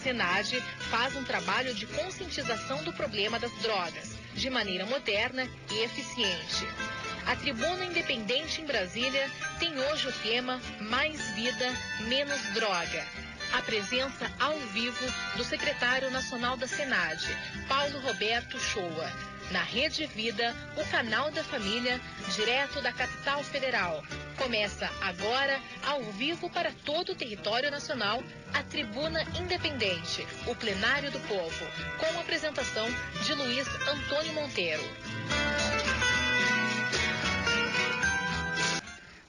SENADE faz um trabalho de conscientização do problema das drogas, de maneira moderna e eficiente. A Tribuna Independente em Brasília tem hoje o tema Mais Vida, Menos Droga. A presença ao vivo do secretário nacional da SENADE, Paulo Roberto Shoa. Na Rede Vida, o canal da família, direto da capital federal. Começa agora, ao vivo para todo o território nacional, a Tribuna Independente, o Plenário do Povo, com a apresentação de Luiz Antônio Monteiro.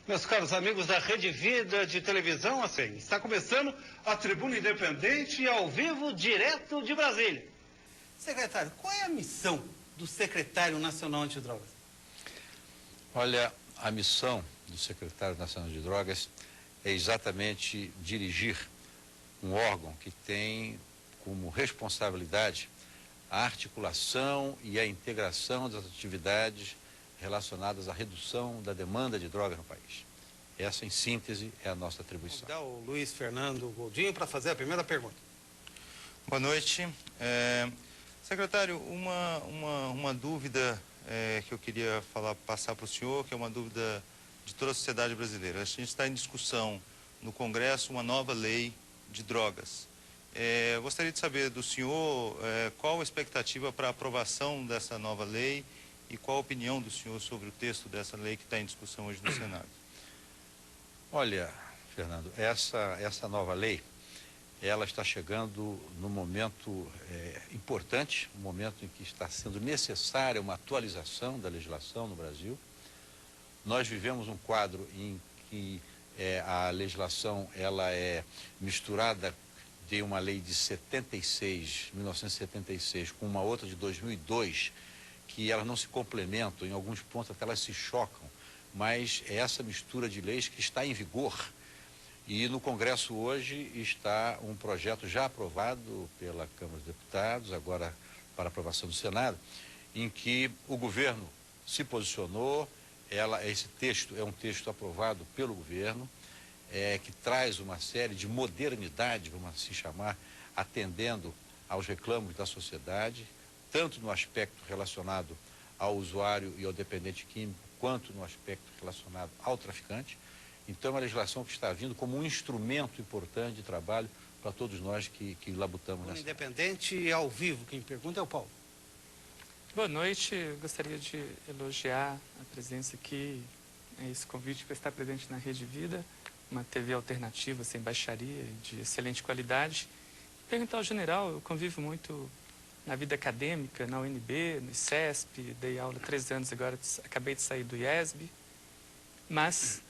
Meus caros amigos da Rede Vida de televisão, assim, está começando a Tribuna Independente ao vivo, direto de Brasília. Secretário, qual é a missão do secretário nacional antidrogas? Olha, a missão do secretário nacional de drogas é exatamente dirigir um órgão que tem como responsabilidade a articulação e a integração das atividades relacionadas à redução da demanda de drogas no país. Essa, em síntese, é a nossa atribuição. Vou dar o Luiz Fernando Goldinho para fazer a primeira pergunta. Boa noite. Secretário, uma dúvida que eu queria passar para o senhor, que é uma dúvida de toda a sociedade brasileira. A gente está em discussão no Congresso uma nova lei de drogas. Gostaria de saber do senhor qual a expectativa para a aprovação dessa nova lei e qual a opinião do senhor sobre o texto dessa lei que está em discussão hoje no Senado. Olha, Fernando, essa nova lei, ela está chegando num momento importante, um momento em que está sendo necessária uma atualização da legislação no Brasil. Nós vivemos um quadro em que a legislação ela é misturada de uma lei de 1976, com uma outra de 2002, que elas não se complementam, em alguns pontos até elas se chocam, mas é essa mistura de leis que está em vigor. E no Congresso hoje está um projeto já aprovado pela Câmara dos Deputados, agora para aprovação do Senado, em que o governo se posicionou. Esse texto é um texto aprovado pelo governo, que traz uma série de modernidade, vamos assim chamar, atendendo aos reclamos da sociedade, tanto no aspecto relacionado ao usuário e ao dependente químico, quanto no aspecto relacionado ao traficante. Então, é uma legislação que está vindo como um instrumento importante de trabalho para todos nós que labutamos nessa. Independente e ao vivo, quem pergunta é o Paulo. Boa noite, eu gostaria de elogiar a presença aqui, esse convite para estar presente na Rede Vida, uma TV alternativa, sem baixaria, de excelente qualidade. Perguntar ao general, eu convivo muito na vida acadêmica, na UNB, no ICESP, dei aula há 3 anos, agora acabei de sair do IESB. Mas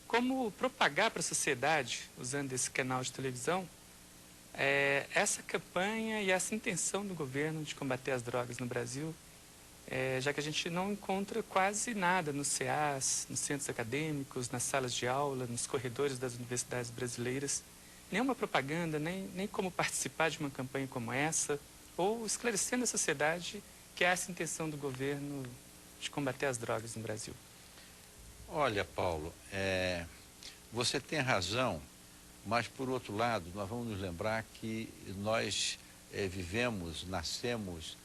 como propagar para a sociedade, usando esse canal de televisão, essa campanha e essa intenção do governo de combater as drogas no Brasil, já que a gente não encontra quase nada nos CEAs, nos centros acadêmicos, nas salas de aula, nos corredores das universidades brasileiras, nenhuma propaganda, nem como participar de uma campanha como essa, ou esclarecendo a sociedade que é essa intenção do governo de combater as drogas no Brasil. Olha, Paulo, você tem razão, mas, por outro lado, nós vamos nos lembrar que nós vivemos, nascemos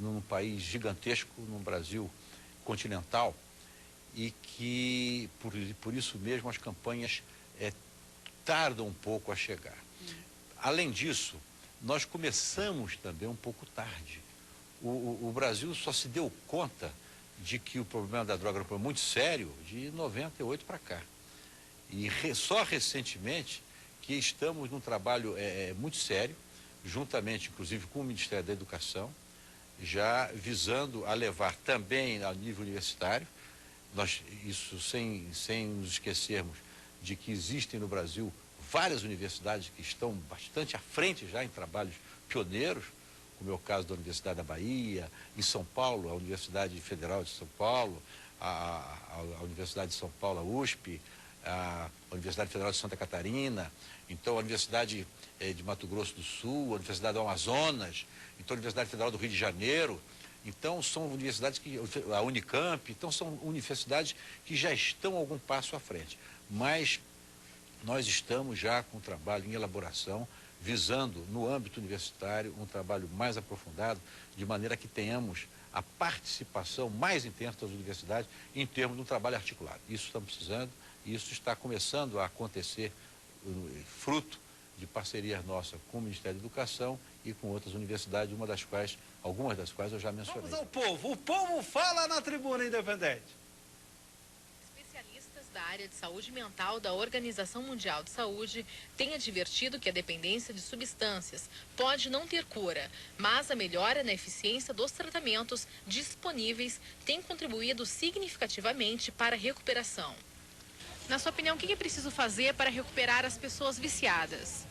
num país gigantesco, num Brasil continental, e que, por isso mesmo, as campanhas tardam um pouco a chegar. Além disso, nós começamos também um pouco tarde. O Brasil só se deu conta de que o problema da droga era um problema muito sério de 98 para cá. E só recentemente que estamos num trabalho muito sério, juntamente, inclusive, com o Ministério da Educação, já visando a levar também ao nível universitário, isso sem nos esquecermos de que existem no Brasil várias universidades que estão bastante à frente já em trabalhos pioneiros, como é o caso da Universidade da Bahia, em São Paulo, a Universidade Federal de São Paulo, a Universidade de São Paulo, a USP, a Universidade Federal de Santa Catarina, então a Universidade de Mato Grosso do Sul, a Universidade do Amazonas, então a Universidade Federal do Rio de Janeiro. Então são universidades a Unicamp, então são universidades que já estão algum passo à frente. Mas nós estamos já com o trabalho em elaboração, visando, no âmbito universitário, um trabalho mais aprofundado, de maneira que tenhamos a participação mais intensa das universidades em termos de um trabalho articulado. Isso estamos precisando e isso está começando a acontecer fruto de parcerias nossas com o Ministério da Educação e com outras universidades, algumas das quais eu já mencionei. Vamos ao povo. O povo fala na Tribuna Independente. Especialistas da área de saúde mental da Organização Mundial de Saúde têm advertido que a dependência de substâncias pode não ter cura, mas a melhora na eficiência dos tratamentos disponíveis tem contribuído significativamente para a recuperação. Na sua opinião, o que é preciso fazer para recuperar as pessoas viciadas?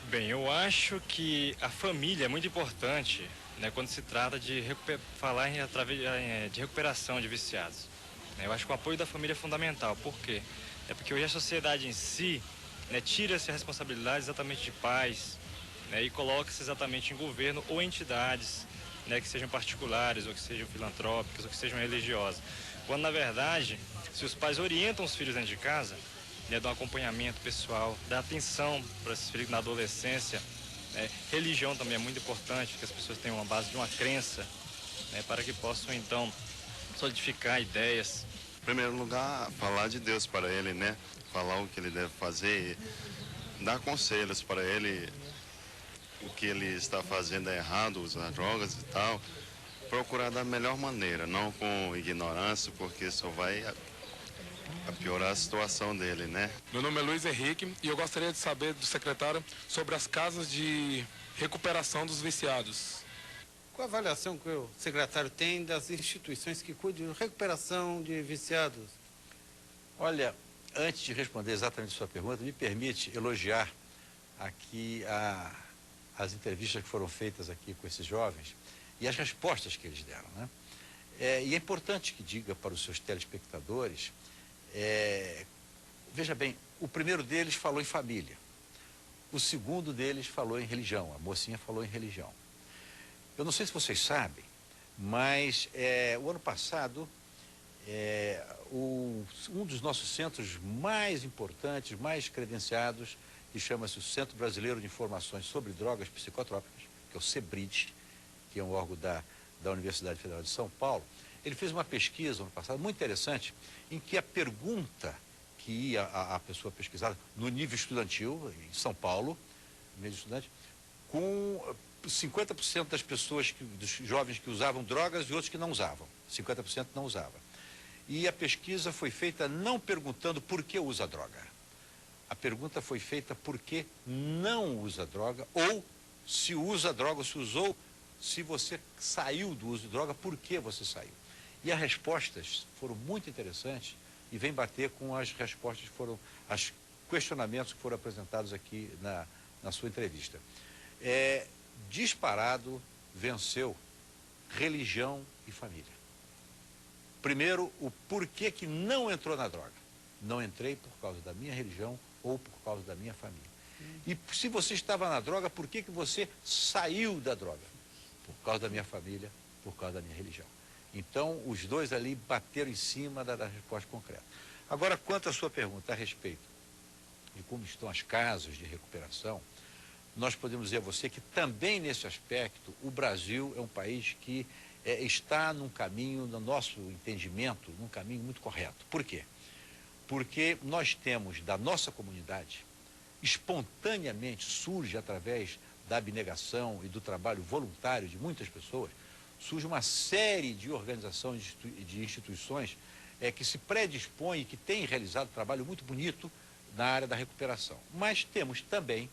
Bem, eu acho que a família é muito importante, né, quando se trata de de recuperação de viciados. Eu acho que o apoio da família é fundamental. Por quê? É porque hoje a sociedade em si, né, tira-se a responsabilidade exatamente de pais, né, e coloca-se exatamente em governo ou entidades, né, que sejam particulares, ou que sejam filantrópicas, ou que sejam religiosas. Quando, na verdade, se os pais orientam os filhos dentro de casa, né, dão acompanhamento pessoal, dá atenção para esses filhos na adolescência, né, religião também é muito importante, que as pessoas tenham uma base de uma crença, né, para que possam, então, solidificar ideias. Em primeiro lugar, falar de Deus para ele, né? Falar o que ele deve fazer, dar conselhos para ele, o que ele está fazendo é errado, usar drogas e tal. Procurar da melhor maneira, não com ignorância, porque isso vai piorar a situação dele, né? Meu nome é Luiz Henrique e eu gostaria de saber do secretário sobre as casas de recuperação dos viciados. Qual a avaliação que o secretário tem das instituições que cuidam de recuperação de viciados? Olha, antes de responder exatamente a sua pergunta, me permite elogiar aqui as entrevistas que foram feitas aqui com esses jovens e as respostas que eles deram, né? E é importante que diga para os seus telespectadores, veja bem, o primeiro deles falou em família, o segundo deles falou em religião, a mocinha falou em religião. Eu não sei se vocês sabem, mas o ano passado, um dos nossos centros mais importantes, mais credenciados, que chama-se o Centro Brasileiro de Informações sobre Drogas Psicotrópicas, que é o CEBRID, que é um órgão da Universidade Federal de São Paulo, ele fez uma pesquisa ano passado muito interessante, em que a pergunta que ia a pessoa pesquisada no nível estudantil, em São Paulo, no nível estudante, com 50% das pessoas, dos jovens que usavam drogas e outros que não usavam. 50% não usavam. E a pesquisa foi feita não perguntando por que usa droga. A pergunta foi feita por que não usa droga, ou se usa droga, ou se usou, se você saiu do uso de droga, por que você saiu? E as respostas foram muito interessantes e vem bater com as respostas que foram, os questionamentos que foram apresentados aqui na sua entrevista. Disparado venceu religião e família. Primeiro, o porquê que não entrou na droga. Não entrei por causa da minha religião ou por causa da minha família. E se você estava na droga, por que você saiu da droga? Por causa da minha família, por causa da minha religião. Então, os dois ali bateram em cima da resposta concreta. Agora, quanto à sua pergunta a respeito de como estão as casas de recuperação, nós podemos dizer a você que também nesse aspecto o Brasil é um país que está num caminho, no nosso entendimento, num caminho muito correto. Por quê? Porque nós temos da nossa comunidade, espontaneamente surge através da abnegação e do trabalho voluntário de muitas pessoas, surge uma série de organizações, de instituições que se predispõem e que têm realizado um trabalho muito bonito na área da recuperação. Mas temos também,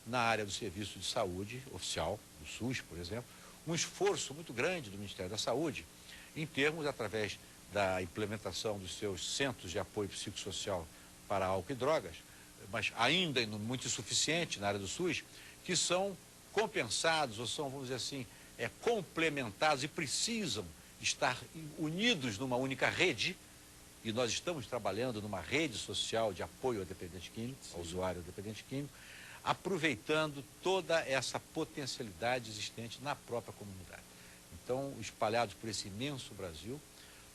na área do serviço de saúde oficial, do SUS, por exemplo, um esforço muito grande do Ministério da Saúde, em termos, através da implementação dos seus centros de apoio psicossocial para álcool e drogas, mas ainda muito insuficiente na área do SUS, que são compensados, ou são, vamos dizer assim, complementados e precisam estar unidos numa única rede, e nós estamos trabalhando numa rede social de apoio ao dependente químico, ao usuário dependente químico, aproveitando toda essa potencialidade existente na própria comunidade. Então, espalhados por esse imenso Brasil,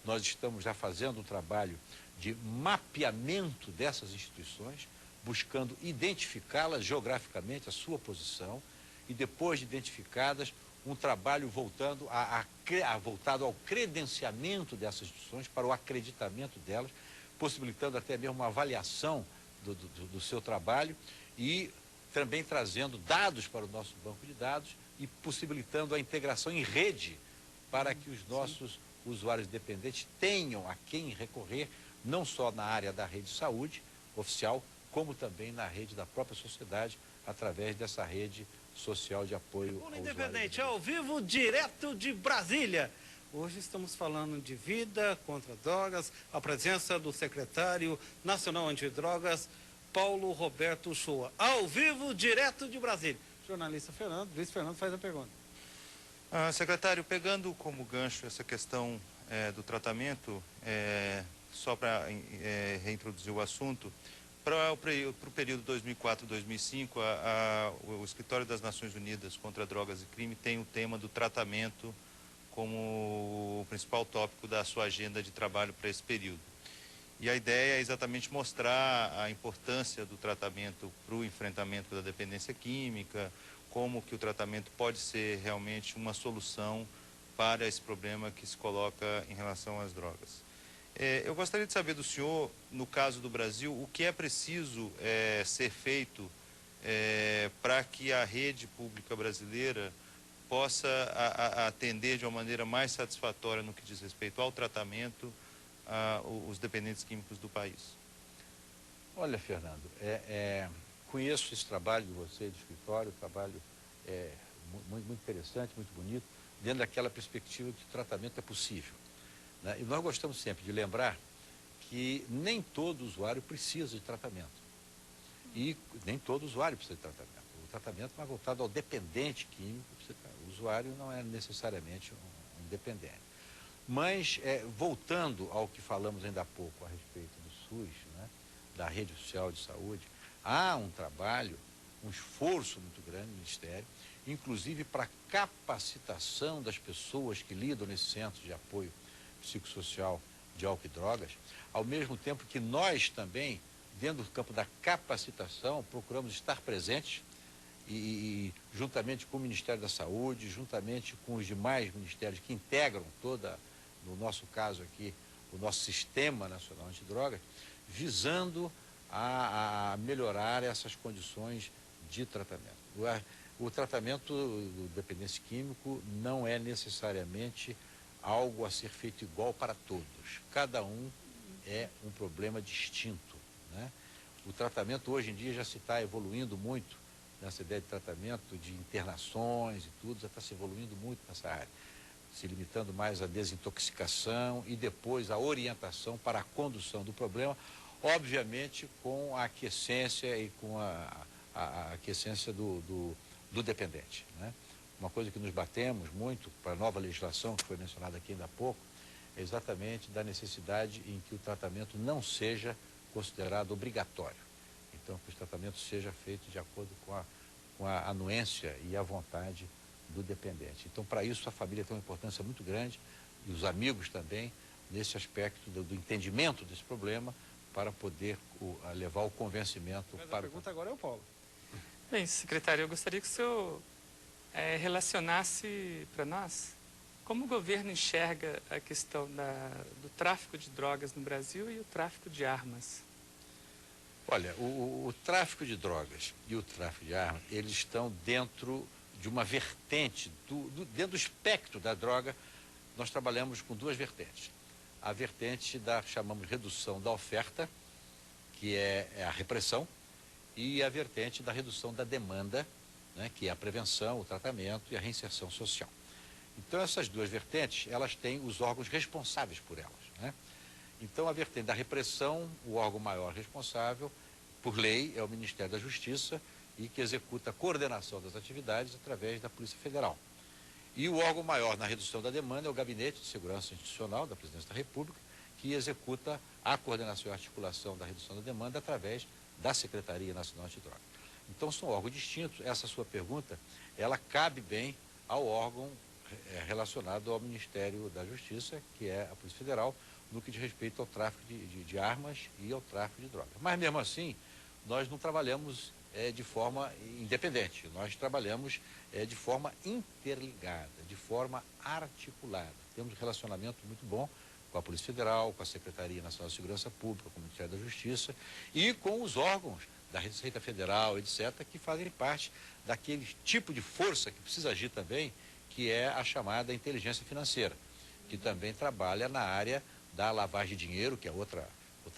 nós estamos já fazendo um trabalho de mapeamento dessas instituições, buscando identificá-las geograficamente, a sua posição, e depois de identificadas, um trabalho voltado ao credenciamento dessas instituições, para o acreditamento delas, possibilitando até mesmo uma avaliação do seu trabalho e também trazendo dados para o nosso banco de dados e possibilitando a integração em rede para que os nossos usuários dependentes tenham a quem recorrer, não só na área da rede de saúde oficial, como também na rede da própria sociedade, através dessa rede social de apoio ao usuário Independente, ao vivo, direto de Brasília. Hoje estamos falando de vida contra drogas, a presença do secretário nacional antidrogas, Paulo Roberto Uchoa. Ao vivo, direto de Brasília. Jornalista Luiz Fernando faz a pergunta. Secretário, pegando como gancho essa questão do tratamento, só para reintroduzir o assunto, para o período 2004-2005, o Escritório das Nações Unidas contra Drogas e Crime tem o tema do tratamento como o principal tópico da sua agenda de trabalho para esse período. E a ideia é exatamente mostrar a importância do tratamento para o enfrentamento da dependência química, como que o tratamento pode ser realmente uma solução para esse problema que se coloca em relação às drogas. Eu gostaria de saber do senhor, no caso do Brasil, o que é preciso ser feito para que a rede pública brasileira possa atender de uma maneira mais satisfatória no que diz respeito ao tratamento os dependentes químicos do país. Olha, Fernando, conheço esse trabalho de você, de escritório, trabalho muito interessante, muito bonito, dentro daquela perspectiva que o tratamento é possível, né? E nós gostamos sempre de lembrar que nem todo usuário precisa de tratamento. E nem todo usuário precisa de tratamento. O tratamento é voltado ao dependente químico. O usuário não é necessariamente um dependente. Mas, voltando ao que falamos ainda há pouco a respeito do SUS, né, da rede oficial de saúde, há um trabalho, um esforço muito grande no Ministério, inclusive para capacitação das pessoas que lidam nesse centro de apoio psicossocial de álcool e drogas, ao mesmo tempo que nós também, dentro do campo da capacitação, procuramos estar presentes e juntamente com o Ministério da Saúde, juntamente com os demais ministérios que integram toda, no nosso caso aqui, o nosso Sistema Nacional Antidrogas, visando a melhorar essas condições de tratamento. O tratamento do dependente químico não é necessariamente algo a ser feito igual para todos. Cada um é um problema distinto, né? O tratamento hoje em dia já se está evoluindo muito nessa ideia de tratamento, de internações e tudo, já está se evoluindo muito nessa área, se limitando mais à desintoxicação e depois à orientação para a condução do problema, obviamente com a aquiescência e com a aquiescência do dependente, né? Uma coisa que nos batemos muito para a nova legislação, que foi mencionada aqui ainda há pouco, é exatamente da necessidade em que o tratamento não seja considerado obrigatório. Então, que o tratamento seja feito de acordo com a anuência e a vontade do dependente. Então, para isso, a família tem uma importância muito grande, e os amigos também, nesse aspecto do entendimento desse problema, para poder levar o convencimento. Mas a pergunta agora é o Paulo. Bem, secretário, eu gostaria que o senhor relacionasse para nós como o governo enxerga a questão do tráfico de drogas no Brasil e o tráfico de armas. Olha, o tráfico de drogas e o tráfico de armas, eles estão dentro de uma vertente, dentro do espectro da droga, nós trabalhamos com duas vertentes. A vertente chamamos de redução da oferta, que é a repressão, e a vertente da redução da demanda, né, que é a prevenção, o tratamento e a reinserção social. Então, essas duas vertentes, elas têm os órgãos responsáveis por elas, né? Então, a vertente da repressão, o órgão maior responsável, por lei, é o Ministério da Justiça, e que executa a coordenação das atividades através da Polícia Federal. E o órgão maior na redução da demanda é o Gabinete de Segurança Institucional da Presidência da República, que executa a coordenação e articulação da redução da demanda através da Secretaria Nacional Antidrogas. Então, são órgãos distintos. Essa sua pergunta, ela cabe bem ao órgão relacionado ao Ministério da Justiça, que é a Polícia Federal, no que diz respeito ao tráfico de armas e ao tráfico de drogas. Mas, mesmo assim, nós não trabalhamos de forma independente, nós trabalhamos de forma interligada, de forma articulada. Temos um relacionamento muito bom com a Polícia Federal, com a Secretaria Nacional de Segurança Pública, com o Ministério da Justiça e com os órgãos da Receita Federal, etc., que fazem parte daquele tipo de força que precisa agir também, que é a chamada inteligência financeira, que também trabalha na área da lavagem de dinheiro, que é outra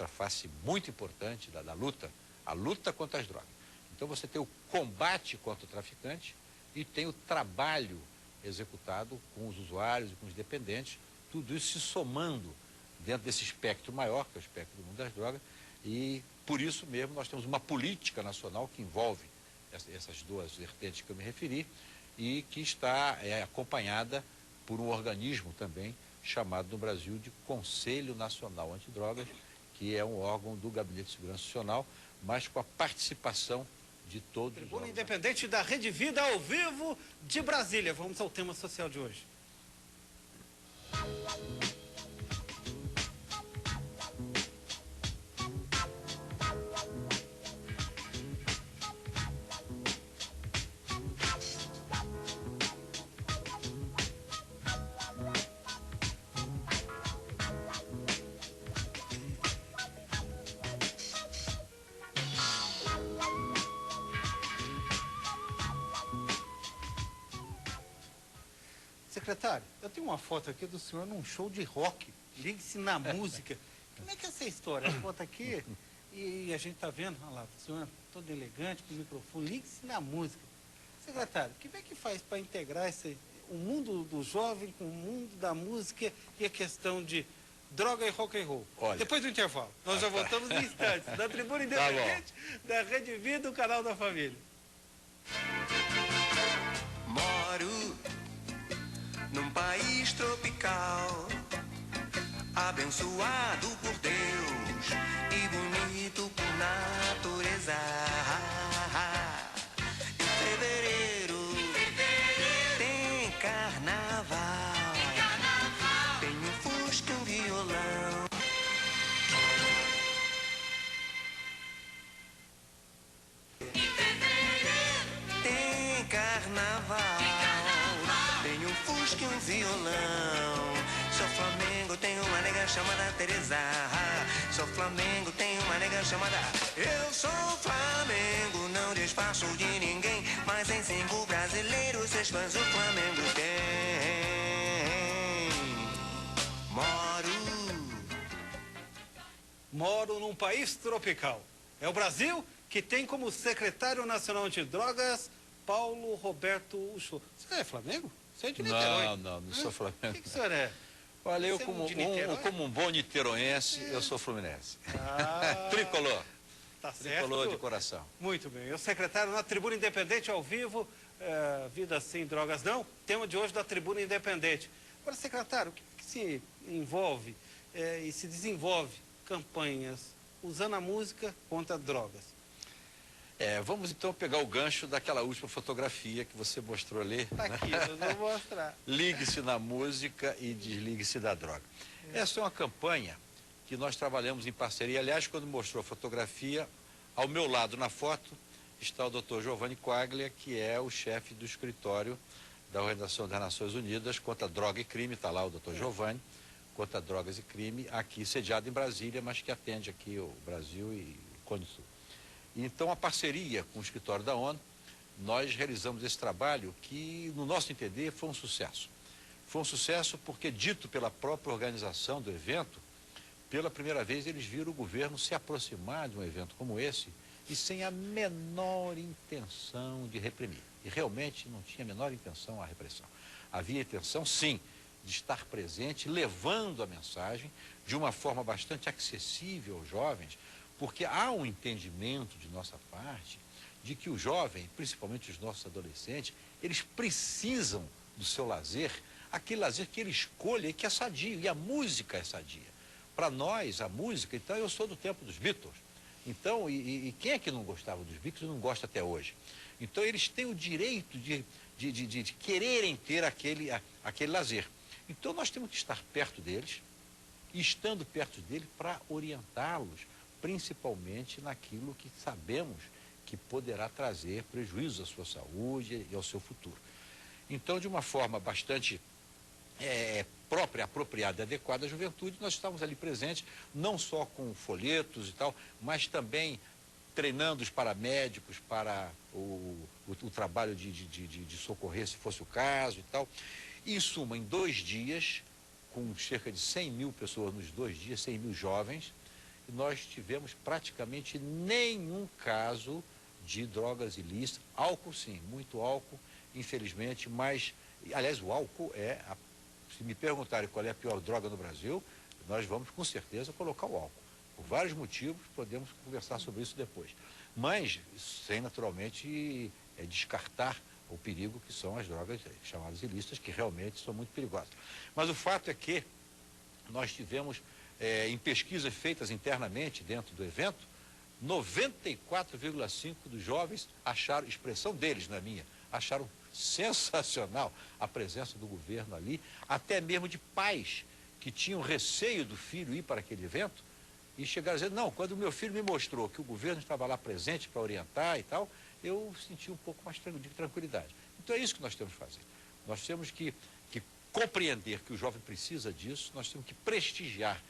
face muito importante da luta, a luta contra as drogas. Então você tem o combate contra o traficante e tem o trabalho executado com os usuários e com os dependentes, tudo isso se somando dentro desse espectro maior, que é o espectro do mundo das drogas, e por isso mesmo nós temos uma política nacional que envolve essas duas vertentes que eu me referi e que está acompanhada por um organismo também chamado no Brasil de Conselho Nacional Antidrogas, que é um órgão do Gabinete de Segurança Nacional, mas com a participação de todos os Tribuna órgãos. Independente da Rede Vida ao vivo de Brasília. Vamos ao tema social de hoje. Secretário, eu tenho uma foto aqui do senhor num show de rock. Ligue-se na música. Como é que é essa história? A foto aqui e a gente está vendo, olha lá, o senhor todo elegante, com o microfone. Ligue-se na música. Secretário, como é que faz para integrar o mundo do jovem com o mundo da música e a questão de droga e rock and roll? Olha, depois do intervalo. Nós já voltamos em instantes. Da Tribuna Independente, da Rede Vida, do canal da família. Moro num país tropical, abençoado por Deus e bonito por natureza. Em fevereiro tem carnaval, tem um fusca e um violão. Em fevereiro tem carnaval, tem um fusca e um violão. Sou Flamengo, tenho uma nega chamada Teresa. Sou Flamengo, tenho uma nega chamada. Eu sou Flamengo, não desfaço de ninguém, mas em 5 brasileiros, 6 fãs o Flamengo tem. Moro num país tropical. É o Brasil que tem como secretário nacional antidrogas Paulo Roberto Uchoa. Você é Flamengo? Você é de Niterói? Não sou Flamengo. O que o senhor é? Olha, eu Você é como um bom niteroense, eu sou fluminense. Ah, Tricolor. tá certo. Tricolor de coração. Muito bem. O secretário na Tribuna Independente ao vivo, Vida Sem Drogas Não, tema de hoje da Tribuna Independente. Agora, secretário, o que se envolve e se desenvolve campanhas usando a música contra drogas? Vamos então pegar o gancho daquela última fotografia que você mostrou ali. Está aqui, eu vou mostrar. Ligue-se na música e desligue-se da droga. Essa é uma campanha que nós trabalhamos em parceria. Aliás, quando mostrou a fotografia, ao meu lado na foto está o Dr. Giovanni Quaglia, que é o chefe do escritório da Organização das Nações Unidas contra Droga e Crime. Está lá o Dr. Giovanni, contra drogas e crime, aqui sediado em Brasília, mas que atende aqui o Brasil e o Cone Sul. Então, a parceria com o escritório da ONU, nós realizamos esse trabalho que, no nosso entender, foi um sucesso. Foi um sucesso porque, dito pela própria organização do evento, pela primeira vez eles viram o governo se aproximar de um evento como esse e sem a menor intenção de reprimir. E realmente não tinha a menor intenção a repressão. Havia intenção, sim, de estar presente, levando a mensagem de uma forma bastante acessível aos jovens, porque há um entendimento de nossa parte de que o jovem, principalmente os nossos adolescentes, eles precisam do seu lazer, aquele lazer que ele escolha e que é sadio, e a música é sadia. Para nós, a música, então, eu sou do tempo dos Beatles. Então, e quem é que não gostava dos Beatles e não gosta até hoje? Então, eles têm o direito de quererem ter aquele lazer. Então, nós temos que estar perto deles, e estando perto deles para orientá-los, principalmente naquilo que sabemos que poderá trazer prejuízo à sua saúde e ao seu futuro. Então, de uma forma bastante própria, apropriada e adequada à juventude, nós estávamos ali presentes, não só com folhetos e tal, mas também treinando os paramédicos para o trabalho de socorrer, se fosse o caso e tal. E, em suma, em 2 dias, com cerca de 100 mil pessoas nos 2 dias, 100 mil jovens, nós tivemos praticamente nenhum caso de drogas ilícitas. Álcool, sim, muito álcool, infelizmente, mas, aliás, o álcool se me perguntarem qual é a pior droga no Brasil, nós vamos com certeza colocar o álcool. Por vários motivos, podemos conversar sobre isso depois. Mas, sem naturalmente descartar o perigo que são as drogas chamadas ilícitas, que realmente são muito perigosas. Mas o fato é que nós tivemos, em pesquisas feitas internamente dentro do evento, 94,5% dos jovens acharam, expressão deles, não é minha, acharam sensacional a presença do governo ali, até mesmo de pais que tinham receio do filho ir para aquele evento e chegaram a dizer, não, quando o meu filho me mostrou que o governo estava lá presente para orientar e tal, eu senti um pouco mais de tranquilidade. Então é isso que nós temos que fazer. Nós temos que compreender que o jovem precisa disso, nós temos que prestigiar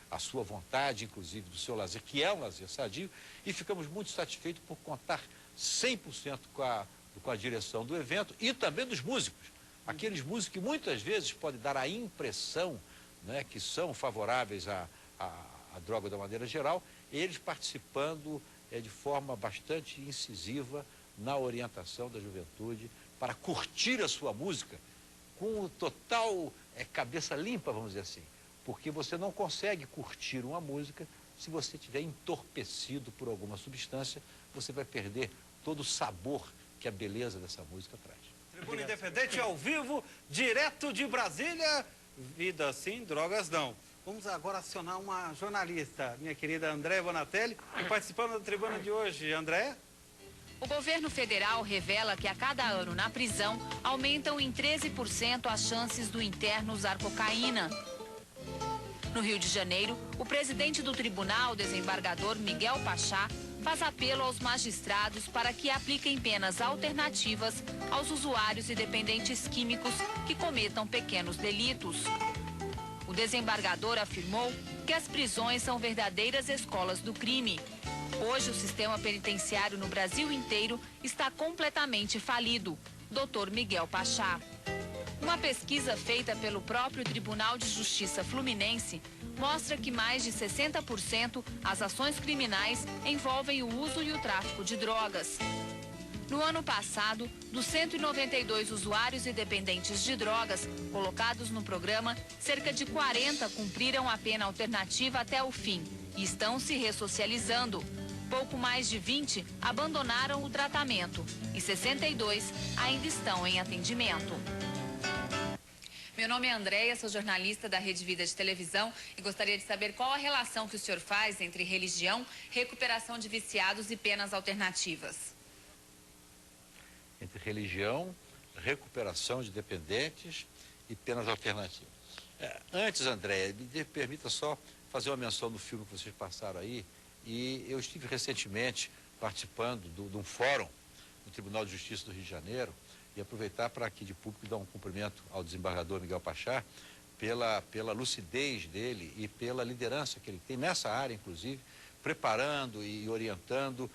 a sua vontade, inclusive, do seu lazer, que é um lazer sadio, e ficamos muito satisfeitos por contar 100% com a direção do evento e também dos músicos. Aqueles músicos que muitas vezes podem dar a impressão, né, que são favoráveis à droga da maneira geral, eles participando de forma bastante incisiva na orientação da juventude para curtir a sua música com total cabeça limpa, vamos dizer assim. Porque você não consegue curtir uma música se você estiver entorpecido por alguma substância, você vai perder todo o sabor que a beleza dessa música traz. Tribuna Independente ao vivo, direto de Brasília, vida sim, drogas não. Vamos agora acionar uma jornalista, minha querida Andréa Bonatelli, participando da tribuna de hoje. Andréa? O governo federal revela que a cada ano na prisão aumentam em 13% as chances do interno usar cocaína. No Rio de Janeiro, o presidente do tribunal, desembargador Miguel Pachá, faz apelo aos magistrados para que apliquem penas alternativas aos usuários e dependentes químicos que cometam pequenos delitos. O desembargador afirmou que as prisões são verdadeiras escolas do crime. Hoje, o sistema penitenciário no Brasil inteiro está completamente falido. Dr. Miguel Pachá. Uma pesquisa feita pelo próprio Tribunal de Justiça Fluminense mostra que mais de 60% as ações criminais envolvem o uso e o tráfico de drogas. No ano passado, dos 192 usuários e dependentes de drogas colocados no programa, cerca de 40 cumpriram a pena alternativa até o fim e estão se ressocializando. Pouco mais de 20 abandonaram o tratamento e 62 ainda estão em atendimento. Meu nome é Andréia, sou jornalista da Rede Vida de Televisão e gostaria de saber qual a relação que o senhor faz entre religião, recuperação de viciados e penas alternativas. Entre religião, recuperação de dependentes e penas alternativas. Antes, Andréia, me permita só fazer uma menção do filme que vocês passaram aí. E eu estive recentemente participando de um fórum no Tribunal de Justiça do Rio de Janeiro e aproveitar para aqui de público dar um cumprimento ao desembargador Miguel Pachá pela lucidez dele e pela liderança que ele tem nessa área, inclusive, preparando e orientando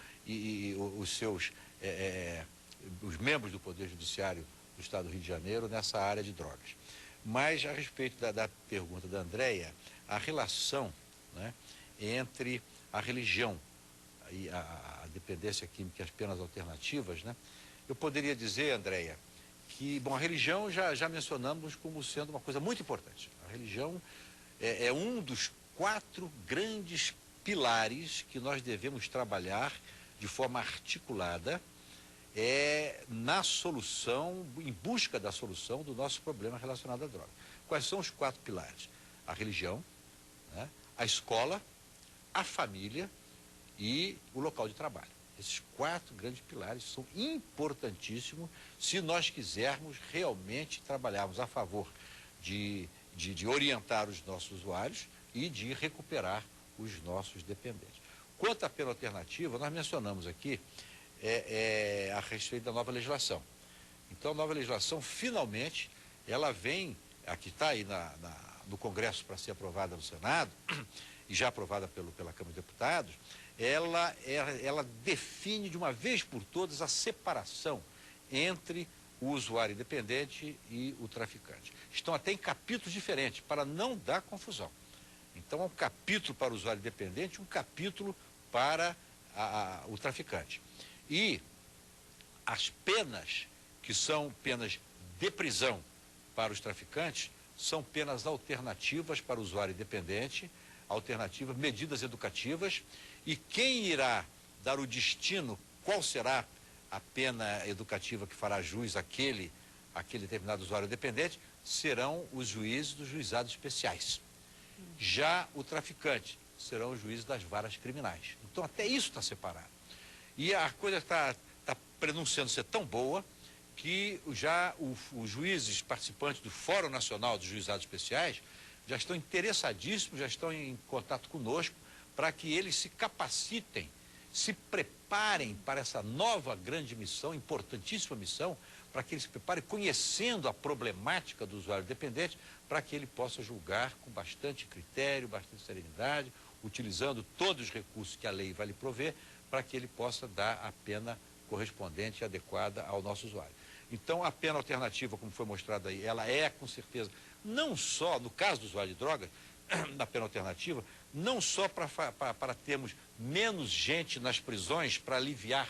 os membros do Poder Judiciário do Estado do Rio de Janeiro nessa área de drogas. Mas, a respeito da pergunta da Andréia, a relação, né, entre a religião e a dependência química e as penas alternativas, né? Eu poderia dizer, Andréia, que, bom, a religião já mencionamos como sendo uma coisa muito importante. A religião é um dos 4 grandes pilares que nós devemos trabalhar de forma articulada na solução, em busca da solução do nosso problema relacionado à droga. Quais são os 4 pilares? A religião, né? A escola, a família e o local de trabalho. Esses 4 grandes pilares são importantíssimos se nós quisermos realmente trabalharmos a favor de orientar os nossos usuários e de recuperar os nossos dependentes. Quanto à pena alternativa, nós mencionamos aqui a respeito da nova legislação. Então, a nova legislação, finalmente, ela vem, aqui está aí no Congresso para ser aprovada no Senado, e já aprovada pela Câmara de Deputados, ela define de uma vez por todas a separação entre o usuário independente e o traficante. Estão até em capítulos diferentes, para não dar confusão. Então, é um capítulo para o usuário independente e um capítulo para o traficante. E as penas, que são penas de prisão para os traficantes, são penas alternativas para o usuário independente, alternativas, medidas educativas, e quem irá dar o destino, qual será a pena educativa que fará jus àquele determinado usuário independente, serão os juízes dos juizados especiais. Já o traficante serão os juízes das varas criminais. Então, até isso está separado. E a coisa está prenunciando ser tão boa que já os juízes participantes do Fórum Nacional dos Juizados Especiais já estão interessadíssimos, já estão em contato conosco para que eles se capacitem, se preparem para essa nova grande missão, importantíssima missão, para que eles se preparem conhecendo a problemática do usuário dependente, para que ele possa julgar com bastante critério, bastante serenidade, utilizando todos os recursos que a lei vai lhe prover, para que ele possa dar a pena correspondente e adequada ao nosso usuário. Então, a pena alternativa, como foi mostrado aí, ela é, com certeza, não só, no caso do usuário de drogas, na pena alternativa, não só para termos menos gente nas prisões, para aliviar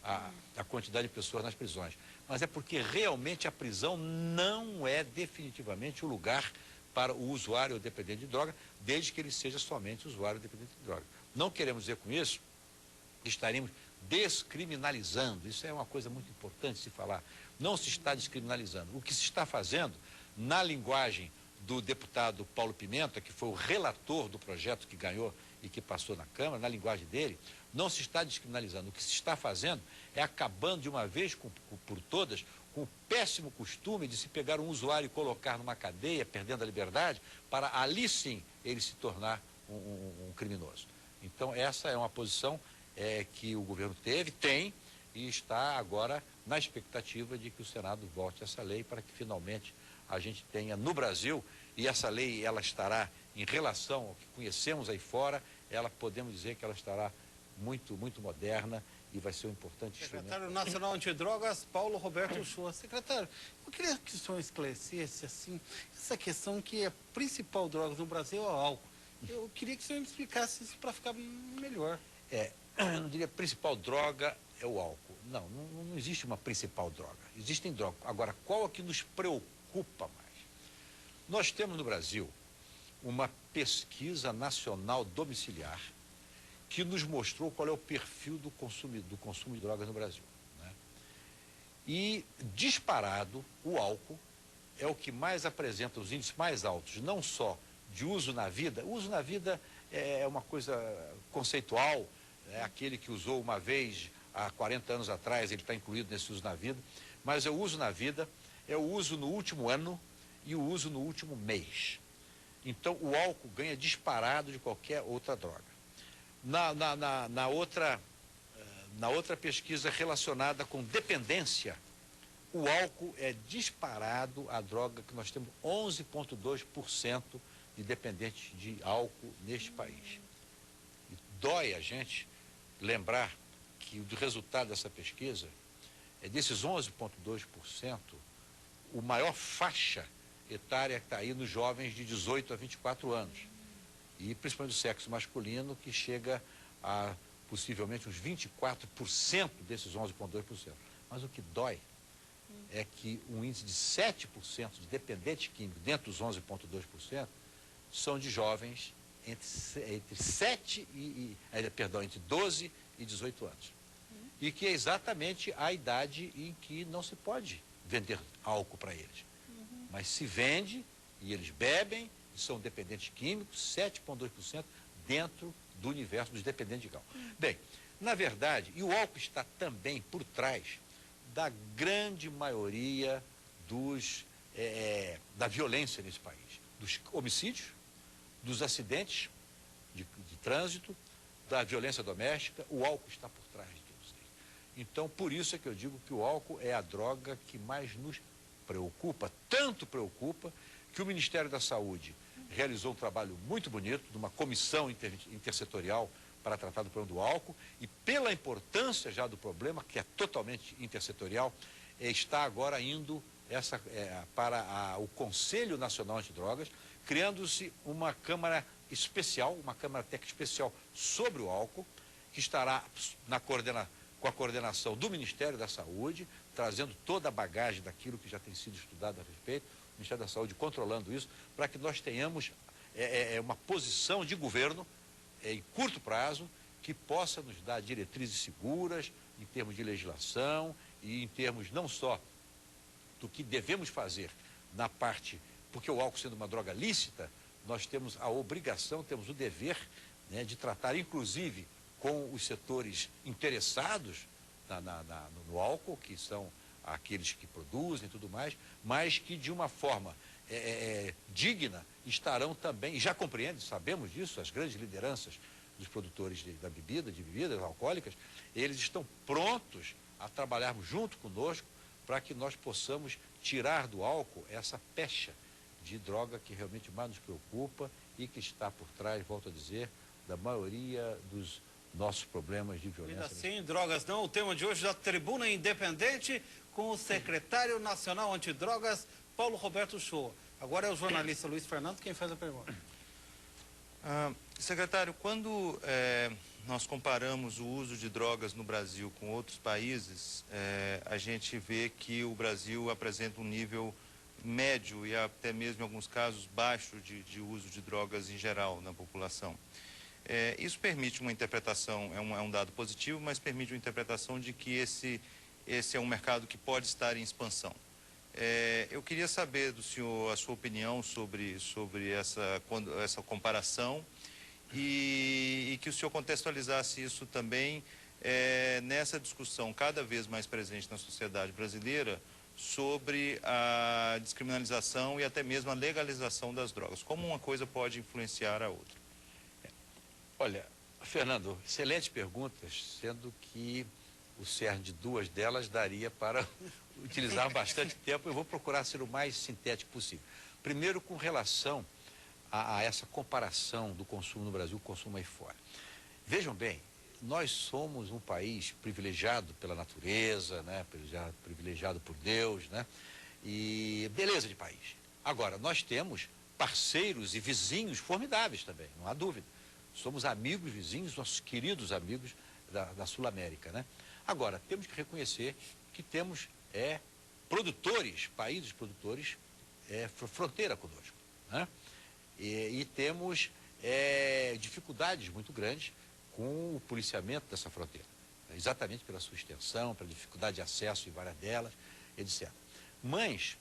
a quantidade de pessoas nas prisões, mas é porque realmente a prisão não é definitivamente o lugar para o usuário dependente de droga, desde que ele seja somente usuário dependente de droga. Não queremos dizer com isso que estaremos descriminalizando, isso é uma coisa muito importante se falar, não se está descriminalizando. O que se está fazendo, na linguagem do deputado Paulo Pimenta, que foi o relator do projeto que ganhou e que passou na Câmara, na linguagem dele, não se está descriminalizando. O que se está fazendo é acabando de uma vez por todas com o péssimo costume de se pegar um usuário e colocar numa cadeia, perdendo a liberdade, para ali sim ele se tornar um criminoso. Então, essa é uma posição que o governo tem e está agora na expectativa de que o Senado vote essa lei para que finalmente a gente tenha no Brasil, e essa lei ela estará em relação ao que conhecemos aí fora, ela podemos dizer que ela estará muito, muito moderna e vai ser um importante instrumento. Secretário Nacional Antidrogas, Paulo Roberto Uchoa. Secretário, eu queria que o senhor esclarecesse assim, essa questão que a principal droga no Brasil é o álcool. Eu queria que o senhor me explicasse isso para ficar melhor. Eu não diria que a principal droga é o álcool. Não existe uma principal droga. Existem drogas. Agora, qual é que nos preocupa mais? Nós temos no Brasil uma pesquisa nacional domiciliar que nos mostrou qual é o perfil do consumo de drogas no Brasil, né? E, disparado, o álcool é o que mais apresenta os índices mais altos, não só de uso na vida. O uso na vida é uma coisa conceitual, é aquele que usou uma vez há 40 anos atrás, ele está incluído nesse uso na vida, mas é o uso na vida, é o uso no último ano e o uso no último mês. Então, o álcool ganha disparado de qualquer outra droga. Na outra pesquisa relacionada com dependência, o álcool é disparado a droga que nós temos 11,2% de dependentes de álcool neste país. E dói a gente lembrar que o resultado dessa pesquisa é desses 11,2%, o maior faixa etária que está aí nos jovens de 18 a 24 anos. E principalmente do sexo masculino, que chega a possivelmente uns 24% desses 11,2%. Mas o que dói é que um índice de 7% de dependente químico dentro dos 11,2% são de jovens entre 12 e 18 anos. E que é exatamente a idade em que não se pode vender álcool para eles. Mas se vende e eles bebem, são dependentes químicos, 7,2% dentro do universo dos dependentes de álcool. Bem, na verdade, e o álcool está também por trás da grande maioria da violência nesse país, dos homicídios, dos acidentes de trânsito, da violência doméstica, o álcool está por trás de tudo isso. Então, por isso é que eu digo que o álcool é a droga que mais nos preocupa, tanto preocupa, que o Ministério da Saúde realizou um trabalho muito bonito, de uma comissão intersetorial para tratar do problema do álcool, e pela importância já do problema, que é totalmente intersetorial, está agora indo para o Conselho Nacional Antidrogas, criando-se uma Câmara especial, uma Câmara Técnica especial sobre o álcool, que estará com a coordenação do Ministério da Saúde, trazendo toda a bagagem daquilo que já tem sido estudado a respeito, o Ministério da Saúde controlando isso, para que nós tenhamos uma posição de governo em curto prazo, que possa nos dar diretrizes seguras em termos de legislação e em termos não só do que devemos fazer na parte, porque o álcool sendo uma droga lícita, nós temos a obrigação, temos o dever, né, de tratar inclusive com os setores interessados no álcool, que são aqueles que produzem e tudo mais, mas que de uma forma digna estarão também, e já compreendem, sabemos disso, as grandes lideranças dos produtores de bebidas alcoólicas, eles estão prontos a trabalharmos junto conosco para que nós possamos tirar do álcool essa pecha de droga que realmente mais nos preocupa e que está por trás, volto a dizer, da maioria dos nossos problemas de violência. Ainda assim, drogas não, o tema de hoje da Tribuna Independente com o secretário nacional antidrogas, Paulo Roberto Shoa. Agora é o jornalista Luiz Fernando quem faz a pergunta. Secretário, quando nós comparamos o uso de drogas no Brasil com outros países, a gente vê que o Brasil apresenta um nível médio e até mesmo em alguns casos baixo de uso de drogas em geral na população. Isso permite uma interpretação, é um dado positivo, mas permite uma interpretação de que esse é um mercado que pode estar em expansão. Eu queria saber do senhor a sua opinião sobre essa comparação e que o senhor contextualizasse isso também nessa discussão cada vez mais presente na sociedade brasileira sobre a descriminalização e até mesmo a legalização das drogas. Como uma coisa pode influenciar a outra? Olha, Fernando, excelentes perguntas, sendo que o cerne de duas delas daria para utilizar bastante tempo. Eu vou procurar ser o mais sintético possível. Primeiro, com relação a essa comparação do consumo no Brasil, o consumo aí fora. Vejam bem, nós somos um país privilegiado pela natureza, né? Privilegiado por Deus, né? E beleza de país. Agora, nós temos parceiros e vizinhos formidáveis também, não há dúvida. Somos amigos, vizinhos, nossos queridos amigos da Sul-América, né? Agora, temos que reconhecer que temos produtores, países produtores, fronteira conosco, né? E temos dificuldades muito grandes com o policiamento dessa fronteira, exatamente pela sua extensão, pela dificuldade de acesso em várias delas, etc. Mas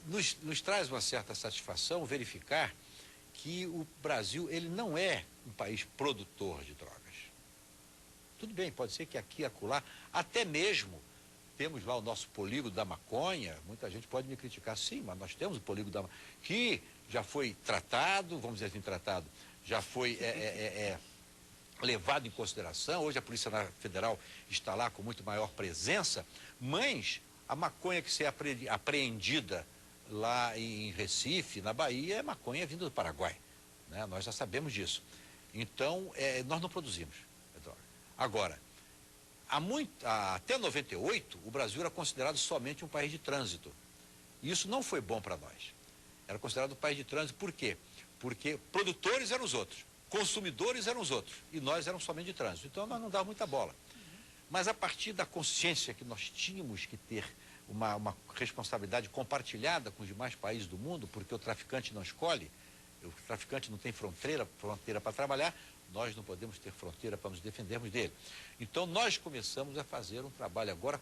nos traz uma certa satisfação verificar que o Brasil ele não é um país produtor de drogas. Tudo bem, pode ser que aqui e acolá, até mesmo temos lá o nosso polígono da maconha, muita gente pode me criticar, sim, mas nós temos o polígono da maconha, que já foi tratado, vamos dizer assim, tratado, já foi levado em consideração, hoje a Polícia Federal está lá com muito maior presença, mas a maconha que se é apreendida lá em Recife, na Bahia, é maconha vinda do Paraguai, né? Nós já sabemos disso. Então, nós não produzimos droga. Agora, até 98, o Brasil era considerado somente um país de trânsito. E isso não foi bom para nós. Era considerado um país de trânsito, por quê? Porque produtores eram os outros, consumidores eram os outros, e nós éramos somente de trânsito. Então, nós não dávamos muita bola. Mas a partir da consciência que nós tínhamos que ter uma responsabilidade compartilhada com os demais países do mundo, porque o traficante não escolhe, o traficante não tem fronteira para trabalhar, nós não podemos ter fronteira para nos defendermos dele. Então, nós começamos a fazer um trabalho agora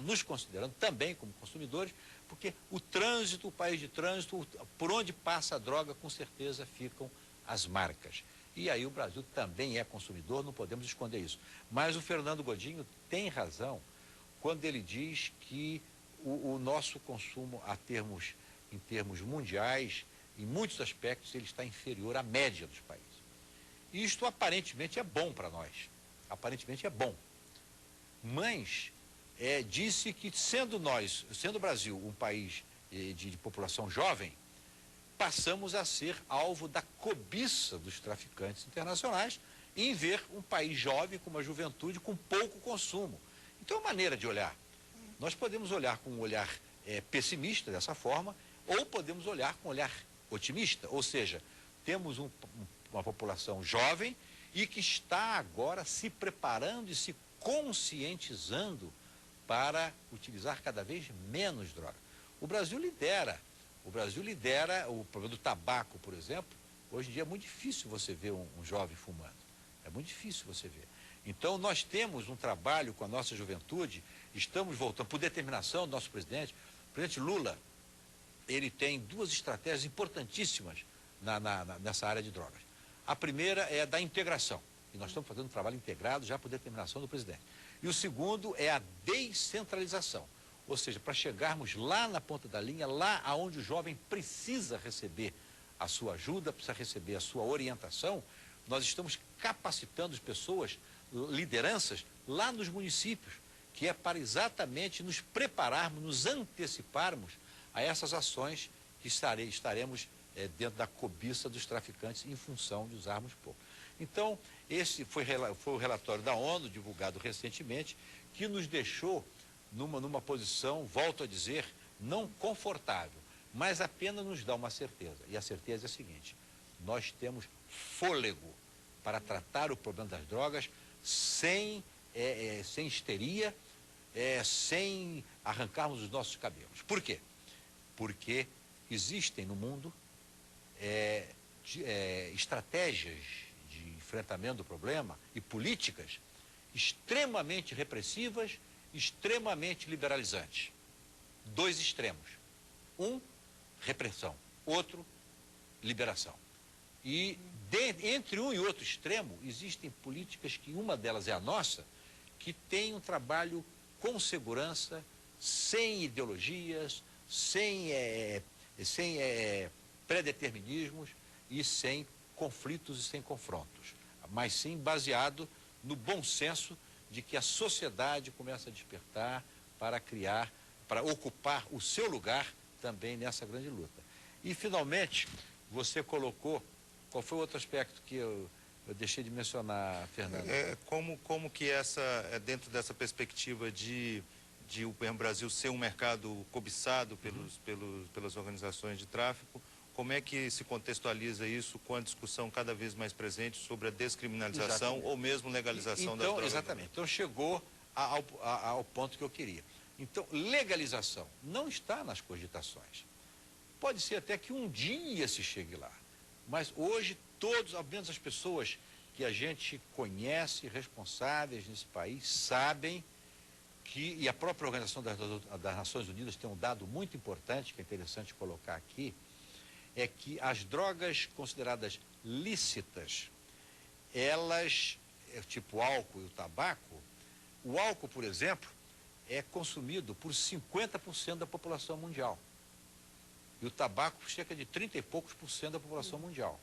nos considerando também como consumidores, porque o trânsito, o país de trânsito, por onde passa a droga, com certeza ficam as marcas. E aí o Brasil também é consumidor, não podemos esconder isso. Mas o Fernando Godinho tem razão quando ele diz que o nosso consumo em termos mundiais, em muitos aspectos, ele está inferior à média dos países. E isto aparentemente é bom para nós. Aparentemente é bom. Mas disse que sendo o Brasil um país de população jovem, passamos a ser alvo da cobiça dos traficantes internacionais em ver um país jovem com uma juventude com pouco consumo. Então é uma maneira de olhar. Nós podemos olhar com um olhar pessimista dessa forma, ou podemos olhar com um olhar otimista, ou seja, temos uma população jovem e que está agora se preparando e se conscientizando para utilizar cada vez menos droga. O Brasil lidera o problema do tabaco, por exemplo. Hoje em dia é muito difícil você ver um jovem fumando. É muito difícil você ver. Então nós temos um trabalho com a nossa juventude, estamos voltando, por determinação do nosso presidente. O presidente Lula, ele tem duas estratégias importantíssimas nessa área de drogas. A primeira é a da integração, e nós estamos fazendo um trabalho integrado já por determinação do presidente. E o segundo é a descentralização, ou seja, para chegarmos lá na ponta da linha, lá onde o jovem precisa receber a sua ajuda, precisa receber a sua orientação. Nós estamos capacitando as pessoas, lideranças, lá nos municípios, que é para exatamente nos prepararmos, nos anteciparmos a essas ações que estaremos dentro da cobiça dos traficantes em função de usarmos pouco. Então, esse foi o relatório da ONU, divulgado recentemente, que nos deixou numa posição, volto a dizer, não confortável, mas apenas nos dá uma certeza. E a certeza é a seguinte: nós temos fôlego para tratar o problema das drogas sem histeria, sem arrancarmos os nossos cabelos. Por quê? Porque existem no mundo estratégias de enfrentamento do problema e políticas extremamente repressivas, extremamente liberalizantes. Dois extremos. Um, repressão. Outro, liberação. E entre um e outro extremo, existem políticas que uma delas é a nossa, que tem um trabalho com segurança, sem ideologias, sem pré-determinismos e sem conflitos e sem confrontos, mas sim baseado no bom senso de que a sociedade começa a despertar para criar, para ocupar o seu lugar também nessa grande luta. E, finalmente, você colocou, qual foi o outro aspecto que eu deixei de mencionar, Fernando? Como que dentro dessa perspectiva de o Brasil ser um mercado cobiçado pelas organizações de tráfico, como é que se contextualiza isso com a discussão cada vez mais presente sobre a descriminalização ou mesmo legalização das drogas? Exatamente. Então chegou ao ponto que eu queria. Então, legalização não está nas cogitações. Pode ser até que um dia se chegue lá, mas hoje todos, ao menos as pessoas que a gente conhece, responsáveis nesse país, sabem que, e a própria Organização das Nações Unidas tem um dado muito importante, que é interessante colocar aqui, é que as drogas consideradas lícitas, elas, tipo o álcool e o tabaco, o álcool, por exemplo, é consumido por 50% da população mundial. E o tabaco por cerca de 30 e poucos por cento da população mundial.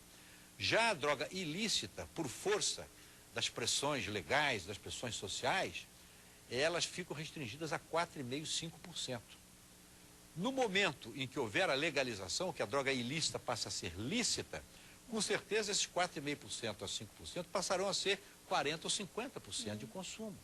Já a droga ilícita, por força das pressões legais, das pressões sociais, elas ficam restringidas a 4,5%, 5%. No momento em que houver a legalização, que a droga ilícita passa a ser lícita, com certeza esses 4,5% a 5% passarão a ser 40% ou 50% de consumo.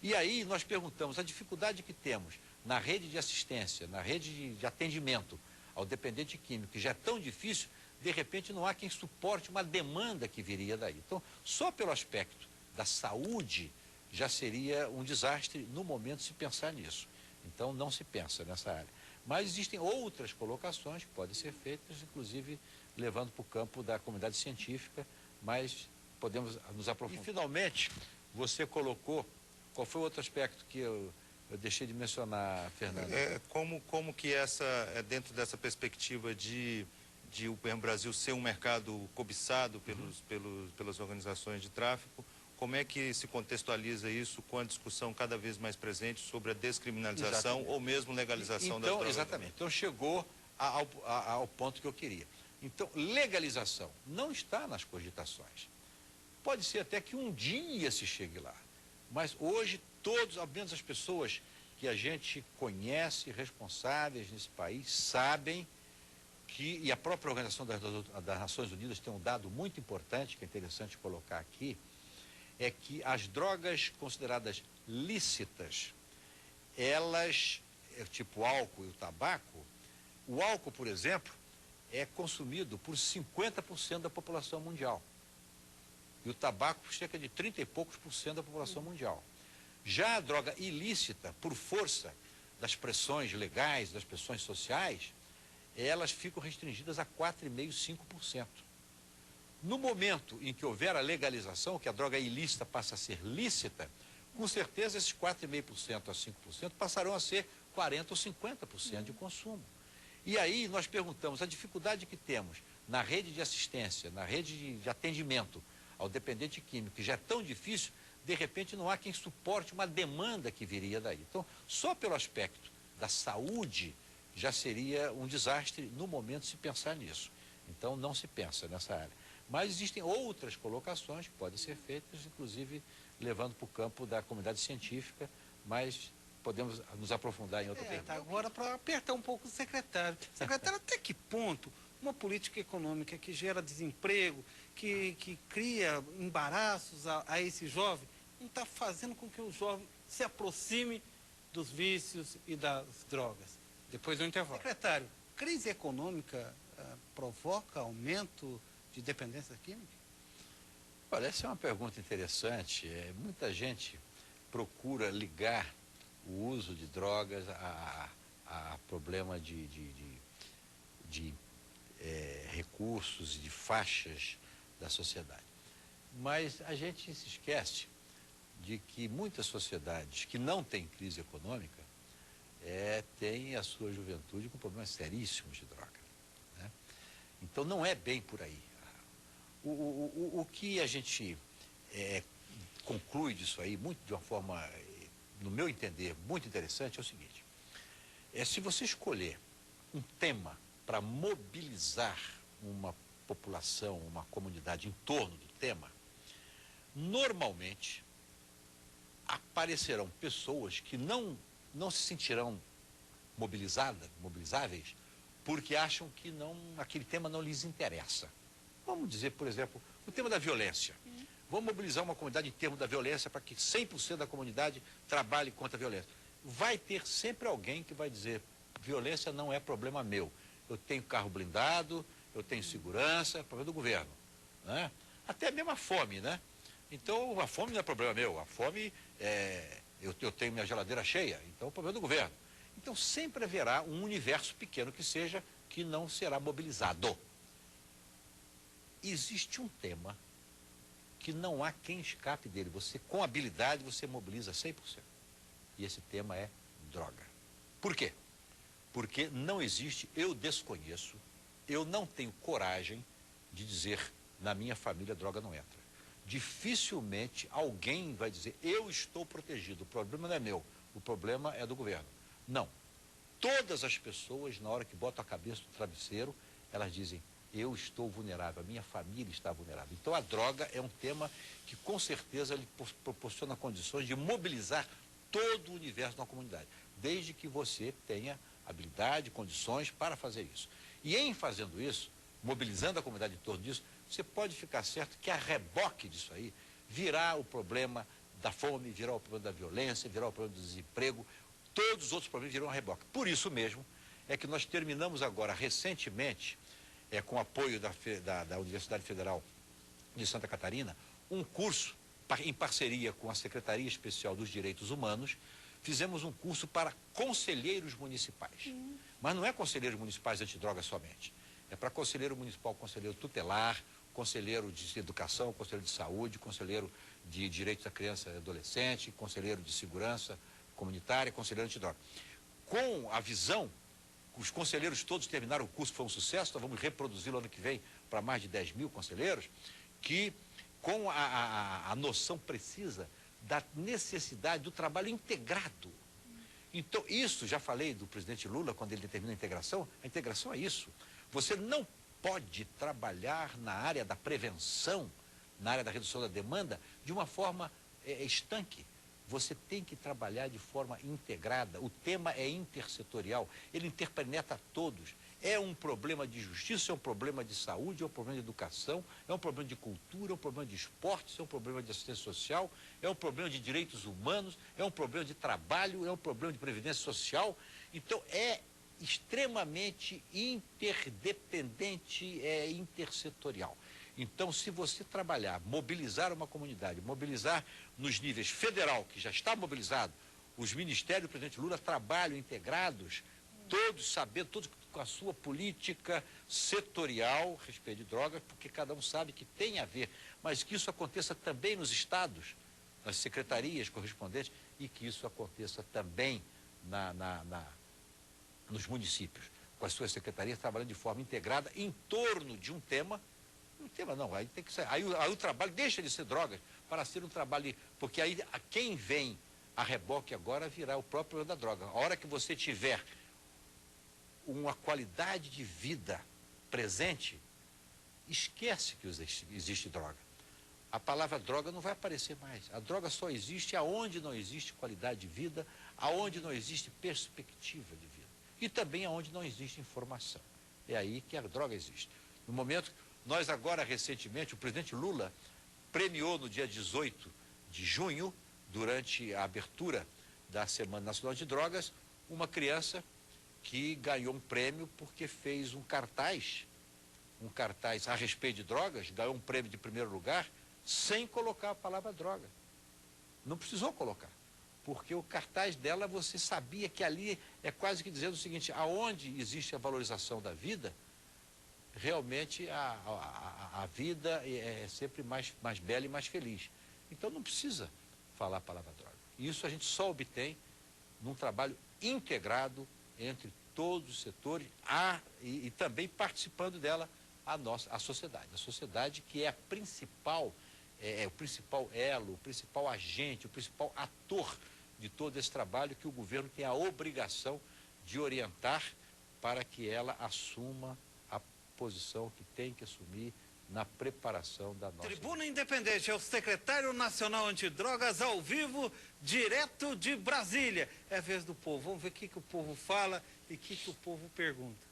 E aí nós perguntamos, a dificuldade que temos na rede de assistência, na rede de atendimento ao dependente químico, que já é tão difícil, de repente não há quem suporte uma demanda que viria daí. Então, só pelo aspecto da saúde, já seria um desastre no momento de se pensar nisso. Então, não se pensa nessa área. Mas existem outras colocações que podem ser feitas, inclusive levando para o campo da comunidade científica, mas podemos nos aprofundar. E, finalmente, você colocou, qual foi o outro aspecto que eu deixei de mencionar, Fernando? Como que dentro dessa perspectiva de o Brasil ser um mercado cobiçado pelas organizações de tráfico, como é que se contextualiza isso com a discussão cada vez mais presente sobre a descriminalização ou mesmo legalização das drogas? Exatamente. Então chegou ao ponto que eu queria. Então, legalização não está nas cogitações. Pode ser até que um dia se chegue lá. Mas hoje, todos, ao menos as pessoas que a gente conhece, responsáveis nesse país, sabem que, e a própria Organização das Nações Unidas tem um dado muito importante, que é interessante colocar aqui, é que as drogas consideradas lícitas, elas, tipo o álcool e o álcool, por exemplo, é consumido por 50% da população mundial. E o tabaco por cerca de 30 e poucos por cento da população mundial. Já a droga ilícita, por força das pressões legais, das pressões sociais, elas ficam restringidas a 4,5%, 5%. No momento em que houver a legalização, que a droga ilícita passa a ser lícita, com certeza esses 4,5% a 5% passarão a ser 40% ou 50% de consumo. E aí nós perguntamos, a dificuldade que temos na rede de assistência, na rede de atendimento ao dependente químico, que já é tão difícil, de repente não há quem suporte uma demanda que viria daí. Então, só pelo aspecto da saúde, já seria um desastre no momento de se pensar nisso. Então, não se pensa nessa área. Mas existem outras colocações que podem ser feitas, inclusive levando para o campo da comunidade científica, mas podemos nos aprofundar em outro tempo. Agora, para apertar um pouco o secretário. Secretário, até que ponto uma política econômica que gera desemprego, que cria embaraços a esse jovem, não está fazendo com que o jovem se aproxime dos vícios e das drogas? Depois do intervalo. Secretário, crise econômica provoca aumento de dependência química? Olha, essa é uma pergunta interessante. Muita gente procura ligar o uso de drogas a problema de recursos e de faixas da sociedade. Mas a gente se esquece de que muitas sociedades que não têm crise econômica têm a sua juventude com problemas seríssimos de droga, né? Então não é bem por aí. O que a gente conclui disso aí, muito de uma forma, no meu entender, muito interessante, é o seguinte: se você escolher um tema para mobilizar uma população, uma comunidade em torno do tema, normalmente aparecerão pessoas que não se sentirão mobilizáveis, porque acham que aquele tema não lhes interessa. Vamos dizer, por exemplo, o tema da violência. Vamos mobilizar uma comunidade em termos da violência para que 100% da comunidade trabalhe contra a violência. Vai ter sempre alguém que vai dizer: violência não é problema meu. Eu tenho carro blindado, eu tenho segurança, é problema do governo, né? Até mesmo a fome, né? Então, a fome não é problema meu. A fome, eu tenho minha geladeira cheia, então é problema do governo. Então, sempre haverá um universo pequeno que seja, que não será mobilizado. Existe um tema que não há quem escape dele. Você, com habilidade, você mobiliza 100%. E esse tema é droga. Por quê? Porque não existe, eu desconheço, eu não tenho coragem de dizer: na minha família droga não entra. Dificilmente alguém vai dizer: eu estou protegido, o problema não é meu, o problema é do governo. Não. Todas as pessoas, na hora que botam a cabeça no travesseiro, elas dizem: eu estou vulnerável, a minha família está vulnerável. Então a droga é um tema que com certeza lhe proporciona condições de mobilizar todo o universo da comunidade, desde que você tenha habilidade, condições para fazer isso. E em fazendo isso, mobilizando a comunidade em torno disso, você pode ficar certo que a reboque disso aí virá o problema da fome, virá o problema da violência, virá o problema do desemprego, todos os outros problemas virão a reboque. Por isso mesmo é que nós terminamos agora recentemente, com o apoio da Universidade Federal de Santa Catarina, um curso em parceria com a Secretaria Especial dos Direitos Humanos. Fizemos um curso para conselheiros municipais. Mas não é conselheiros municipais antidrogas somente. É para conselheiro municipal, conselheiro tutelar, conselheiro de educação, conselheiro de saúde, conselheiro de direitos da criança e adolescente, conselheiro de segurança comunitária, conselheiro antidroga. Com a visão, os conselheiros todos terminaram o curso, foi um sucesso, nós vamos reproduzi-lo ano que vem para mais de 10 mil conselheiros, que com a noção precisa da necessidade do trabalho integrado. Então, isso, já falei do presidente Lula, quando ele determina a integração é isso. Você não pode trabalhar na área da prevenção na área da redução da demanda, de uma forma estanque. Você tem que trabalhar de forma integrada. O tema é intersetorial, ele interpenetra todos. É um problema de justiça, é um problema de saúde, é um problema de educação, é um problema de cultura, é um problema de esportes, é um problema de assistência social, é um problema de direitos humanos, é um problema de trabalho, é um problema de previdência social. Então, é extremamente interdependente, é intersetorial. Então, se você trabalhar, mobilizar uma comunidade, mobilizar nos níveis federal, que já está mobilizado, os ministérios do presidente Lula trabalham integrados, todos sabendo, todos com a sua política setorial a respeito de drogas, porque cada um sabe que tem a ver, mas que isso aconteça também nos estados, nas secretarias correspondentes, e que isso aconteça também nos municípios, com as suas secretarias trabalhando de forma integrada em torno de um tema não, aí tem que ser, aí o trabalho deixa de ser drogas para ser um trabalho, porque aí quem vem a reboque agora virá o próprio da droga. A hora que você tiver uma qualidade de vida presente, esquece que existe droga. A palavra droga não vai aparecer mais. A droga só existe aonde não existe qualidade de vida, aonde não existe perspectiva de vida. E também aonde não existe informação. É aí que a droga existe. No momento, nós agora recentemente, o presidente Lula premiou no dia 18 de junho, durante a abertura da Semana Nacional de Drogas, uma criança que ganhou um prêmio porque fez um cartaz a respeito de drogas, ganhou um prêmio de primeiro lugar, sem colocar a palavra droga. Não precisou colocar, porque o cartaz dela, você sabia que ali é quase que dizendo o seguinte: aonde existe a valorização da vida, realmente a vida é sempre mais bela e mais feliz. Então não precisa falar a palavra droga. Isso a gente só obtém num trabalho integrado entre todos os setores e também participando dela a sociedade. A sociedade que é o principal elo, o principal agente, o principal ator de todo esse trabalho que o governo tem a obrigação de orientar para que ela assuma a posição que tem que assumir na preparação da nossa... Tribuna Independente é o secretário nacional antidrogas ao vivo, direto de Brasília. É a vez do povo. Vamos ver o que o povo fala e o que o povo pergunta.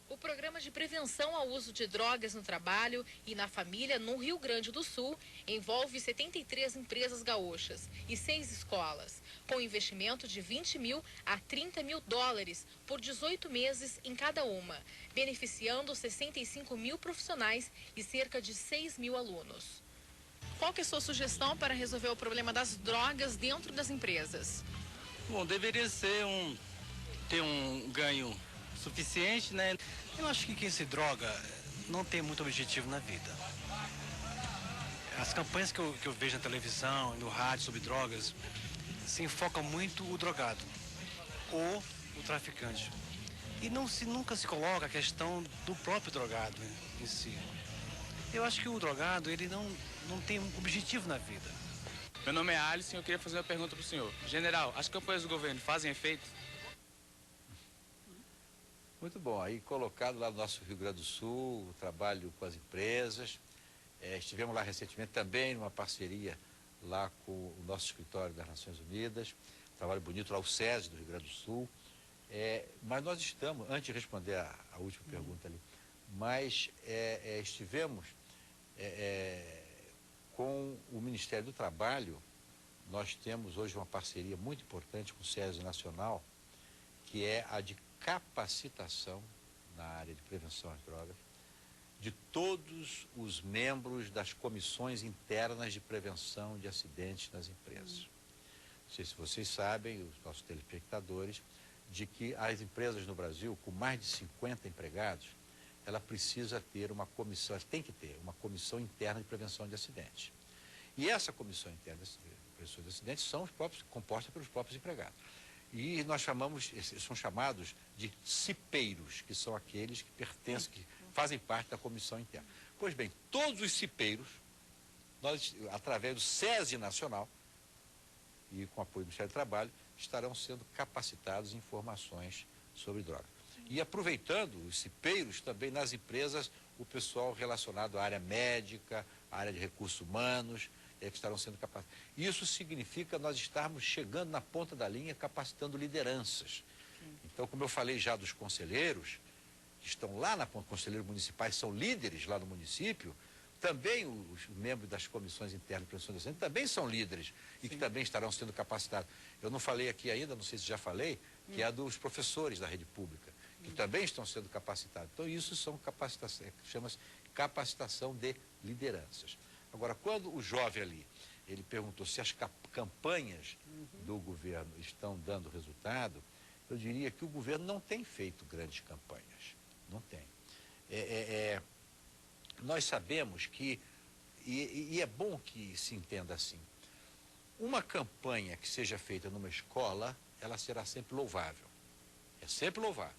O programa de prevenção ao uso de drogas no trabalho e na família no Rio Grande do Sul envolve 73 empresas gaúchas e 6 escolas, com investimento de 20 mil a 30 mil dólares por 18 meses em cada uma, beneficiando 65 mil profissionais e cerca de 6 mil alunos. Qual que é a sua sugestão para resolver o problema das drogas dentro das empresas? Bom, deveria ser ter um ganho suficiente, né? Eu acho que quem se droga não tem muito objetivo na vida. As campanhas que eu vejo na televisão e no rádio sobre drogas se enfocam muito o drogado ou o traficante. E nunca se coloca a questão do próprio drogado em si. Eu acho que o drogado, ele não tem um objetivo na vida. Meu nome é Alisson e eu queria fazer uma pergunta para o senhor. General, as campanhas do governo fazem efeito? Muito bom, aí colocado lá no nosso Rio Grande do Sul, o trabalho com as empresas. Estivemos lá recentemente também numa parceria lá com o nosso escritório das Nações Unidas, trabalho bonito lá, o SESI do Rio Grande do Sul. Mas nós estamos, antes de responder a última pergunta ali, mas estivemos com o Ministério do Trabalho. Nós temos hoje uma parceria muito importante com o SESI Nacional, que é a de capacitação na área de prevenção às drogas de todos os membros das comissões internas de prevenção de acidentes nas empresas. Não sei se vocês sabem, os nossos telespectadores, de que as empresas no Brasil, com mais de 50 empregados, ela precisa ter uma comissão, ela tem que ter uma comissão interna de prevenção de acidentes. E essa comissão interna de prevenção de acidentes composta pelos próprios empregados. E nós são chamados de cipeiros, que são aqueles que pertencem, que fazem parte da comissão interna. Pois bem, todos os cipeiros, nós, através do SESI Nacional e com apoio do Ministério do Trabalho, estarão sendo capacitados em informações sobre drogas. E aproveitando os cipeiros também nas empresas, o pessoal relacionado à área médica, à área de recursos humanos, que estarão sendo capacitados. Isso significa nós estarmos chegando na ponta da linha, capacitando lideranças. Então, como eu falei já dos conselheiros, que estão lá na ponta, conselheiros municipais, são líderes lá no município, também os membros das comissões internas de prevenção docente também são líderes e que também estarão sendo capacitados. Eu não falei aqui ainda, não sei se já falei, que é a dos professores da rede pública, que também estão sendo capacitados. Então, isso são capacitação, chama-se capacitação de lideranças. Agora, quando o jovem ali, ele perguntou se as campanhas do governo estão dando resultado, eu diria que o governo não tem feito grandes campanhas. Não tem. Nós sabemos que, e é bom que se entenda assim, uma campanha que seja feita numa escola, ela será sempre louvável. É sempre louvável.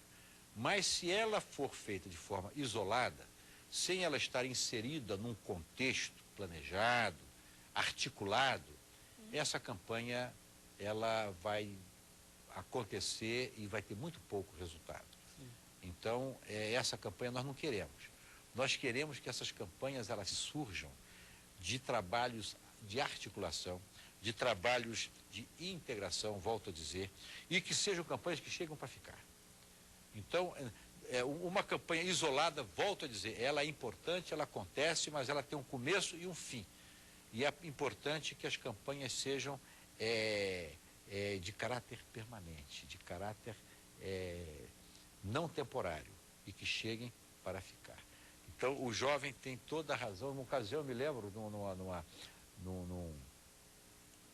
Mas se ela for feita de forma isolada, sem ela estar inserida num contexto planejado, articulado, essa campanha, ela vai acontecer e vai ter muito pouco resultado. Então, essa campanha nós não queremos. Nós queremos que essas campanhas, elas surjam de trabalhos de articulação, de trabalhos de integração, volto a dizer, e que sejam campanhas que chegam para ficar. Então, uma campanha isolada, volto a dizer, ela é importante, ela acontece, mas ela tem um começo e um fim. E é importante que as campanhas sejam de caráter permanente, de caráter não temporário, e que cheguem para ficar. Então, o jovem tem toda a razão. Numa ocasião, eu me lembro,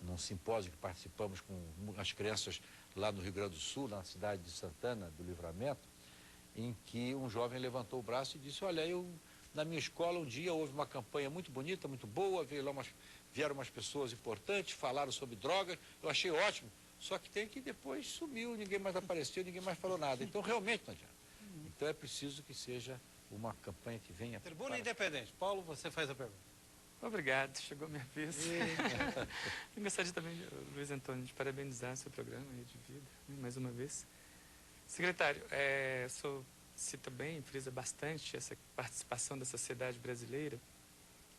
num simpósio que participamos com as crianças lá no Rio Grande do Sul, na cidade de Santana do Livramento, em que um jovem levantou o braço e disse: olha, na minha escola um dia houve uma campanha muito bonita, muito boa, vieram umas pessoas importantes, falaram sobre drogas, eu achei ótimo, só que tem que depois sumiu, ninguém mais apareceu, ninguém mais falou nada. Então, realmente não adianta. Então, é preciso que seja uma campanha que venha... Tribuna Independente. Paulo, você faz a pergunta. Obrigado, chegou minha vez. Eu gostaria também, Luiz Antônio, de parabenizar o seu programa de vida, mais uma vez. Secretário, o senhor cita bem, frisa bastante essa participação da sociedade brasileira.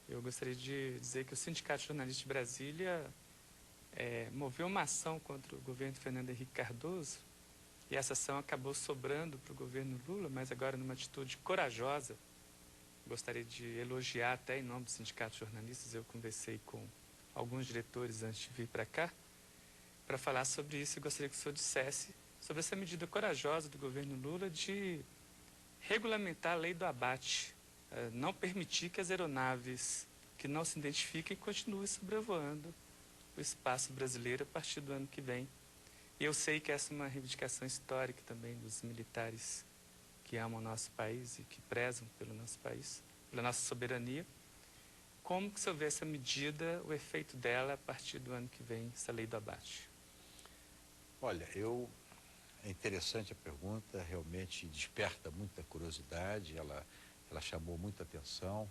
Eu gostaria de dizer que o Sindicato de Jornalistas de Brasília moveu uma ação contra o governo de Fernando Henrique Cardoso, e essa ação acabou sobrando para o governo Lula, mas agora numa atitude corajosa. Gostaria de elogiar até em nome do Sindicato de Jornalistas. Eu conversei com alguns diretores antes de vir para cá para falar sobre isso, e gostaria que o senhor dissesse sobre essa medida corajosa do governo Lula de regulamentar a lei do abate, não permitir que as aeronaves que não se identifiquem continuem sobrevoando o espaço brasileiro a partir do ano que vem. E eu sei que essa é uma reivindicação histórica também dos militares que amam o nosso país e que prezam pelo nosso país, pela nossa soberania. Como que o senhor vê essa medida, o efeito dela a partir do ano que vem, essa lei do abate? Olha, é interessante a pergunta, realmente desperta muita curiosidade, ela chamou muita atenção.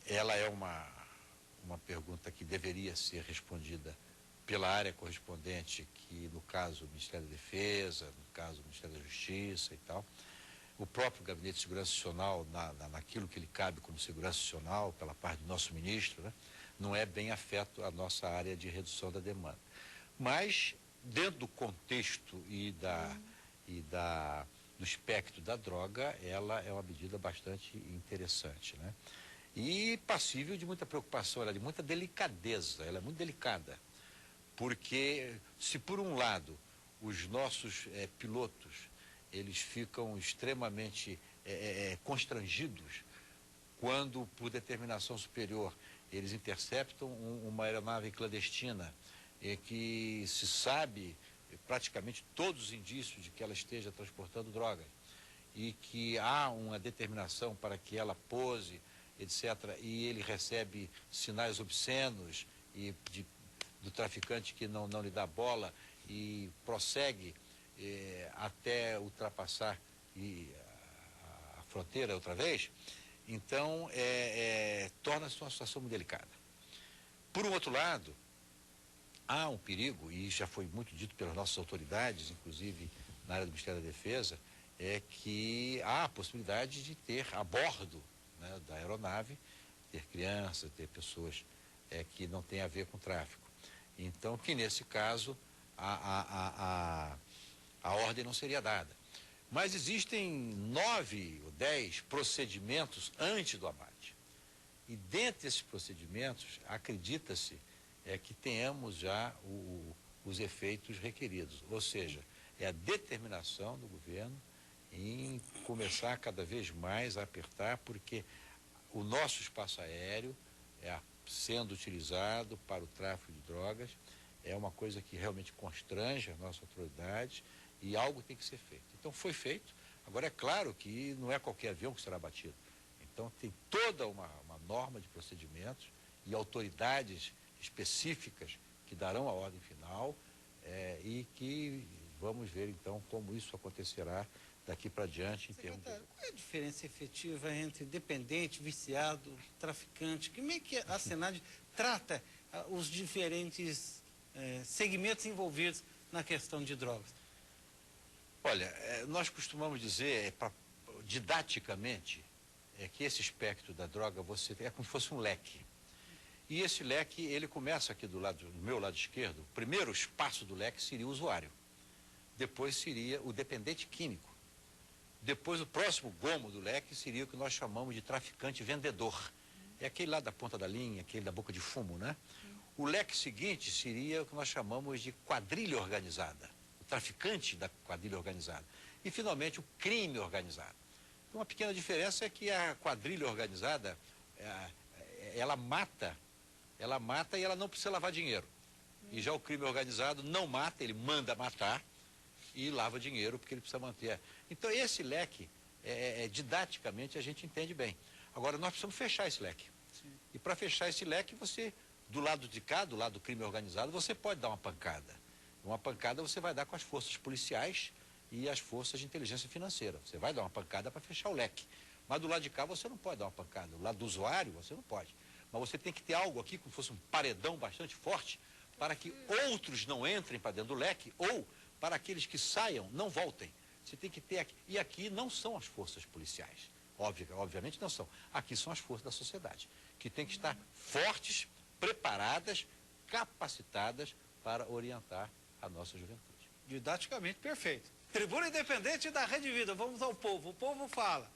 Ela é uma pergunta que deveria ser respondida pela área correspondente, que no caso o Ministério da Defesa, no caso o Ministério da Justiça e tal. O próprio Gabinete de Segurança Nacional, naquilo que lhe cabe como Segurança Nacional, pela parte do nosso ministro, né, não é bem afeto à nossa área de redução da demanda. Mas, dentro do contexto do espectro da droga, ela é uma medida bastante interessante, né? E passível de muita preocupação, ela é de muita delicadeza, ela é muito delicada. Porque, se por um lado os nossos pilotos, eles ficam extremamente constrangidos quando, por determinação superior, eles interceptam uma aeronave clandestina que se sabe praticamente todos os indícios de que ela esteja transportando drogas e que há uma determinação para que ela pose, etc., e ele recebe sinais obscenos do traficante que não lhe dá bola e prossegue até ultrapassar a fronteira outra vez, então torna-se uma situação muito delicada. Por um outro lado, há um perigo, e já foi muito dito pelas nossas autoridades, inclusive na área do Ministério da Defesa, é que há a possibilidade de ter a bordo, né, da aeronave, ter crianças, ter pessoas que não têm a ver com tráfico. Então, que nesse caso, a ordem não seria dada. Mas existem 9 ou 10 procedimentos antes do abate. E dentre esses procedimentos, acredita-se que tenhamos já os efeitos requeridos. Ou seja, é a determinação do governo em começar cada vez mais a apertar, porque o nosso espaço aéreo sendo utilizado para o tráfico de drogas é uma coisa que realmente constrange as nossas autoridades e algo tem que ser feito. Então foi feito. Agora é claro que não é qualquer avião que será abatido. Então tem toda uma norma de procedimentos e autoridades específicas que darão a ordem final e que vamos ver então como isso acontecerá daqui para diante em termos de... Qual é a diferença efetiva entre dependente, viciado, traficante? Como é que a Senad trata os diferentes segmentos envolvidos na questão de drogas? Olha, nós costumamos dizer, didaticamente, que esse espectro da droga é como se fosse um leque. E esse leque, ele começa aqui do meu lado esquerdo. O primeiro espaço do leque seria o usuário. Depois seria o dependente químico. Depois o próximo gomo do leque seria o que nós chamamos de traficante vendedor. É aquele lá da ponta da linha, aquele da boca de fumo, né? O leque seguinte seria o que nós chamamos de quadrilha organizada. O traficante da quadrilha organizada. E finalmente o crime organizado. Uma pequena diferença é que a quadrilha organizada, ela mata e ela não precisa lavar dinheiro. E já o crime organizado não mata, ele manda matar e lava dinheiro porque ele precisa manter. Então esse leque, didaticamente, a gente entende bem. Agora nós precisamos fechar esse leque. Sim. E para fechar esse leque, você, do lado de cá, do lado do crime organizado, você pode dar uma pancada. Uma pancada você vai dar com as forças policiais e as forças de inteligência financeira. Você vai dar uma pancada para fechar o leque. Mas do lado de cá você não pode dar uma pancada. Do lado do usuário você não pode. Mas você tem que ter algo aqui, como se fosse um paredão bastante forte, para que outros não entrem para dentro do leque ou para aqueles que saiam não voltem. Você tem que ter aqui. E aqui não são as forças policiais. Obviamente não são. Aqui são as forças da sociedade, que tem que estar fortes, preparadas, capacitadas para orientar a nossa juventude. Didaticamente perfeito. Tribuna Independente da Rede Vida. Vamos ao povo. O povo fala.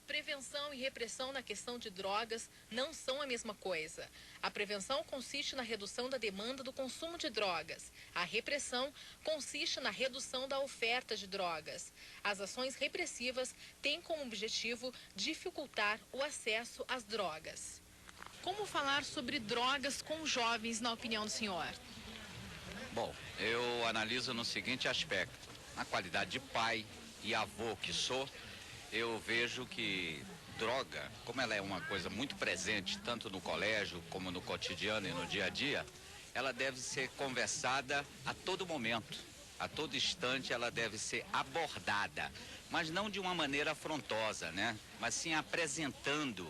Prevenção e repressão na questão de drogas não são a mesma coisa. A prevenção consiste na redução da demanda do consumo de drogas. A repressão consiste na redução da oferta de drogas. As ações repressivas têm como objetivo dificultar o acesso às drogas. Como falar sobre drogas com jovens, na opinião do senhor? Bom, eu analiso no seguinte aspecto. Na qualidade de pai e avô que sou, eu vejo que droga, como ela é uma coisa muito presente, tanto no colégio como no cotidiano e no dia a dia, ela deve ser conversada a todo momento, a todo instante ela deve ser abordada, mas não de uma maneira afrontosa, né? Mas sim apresentando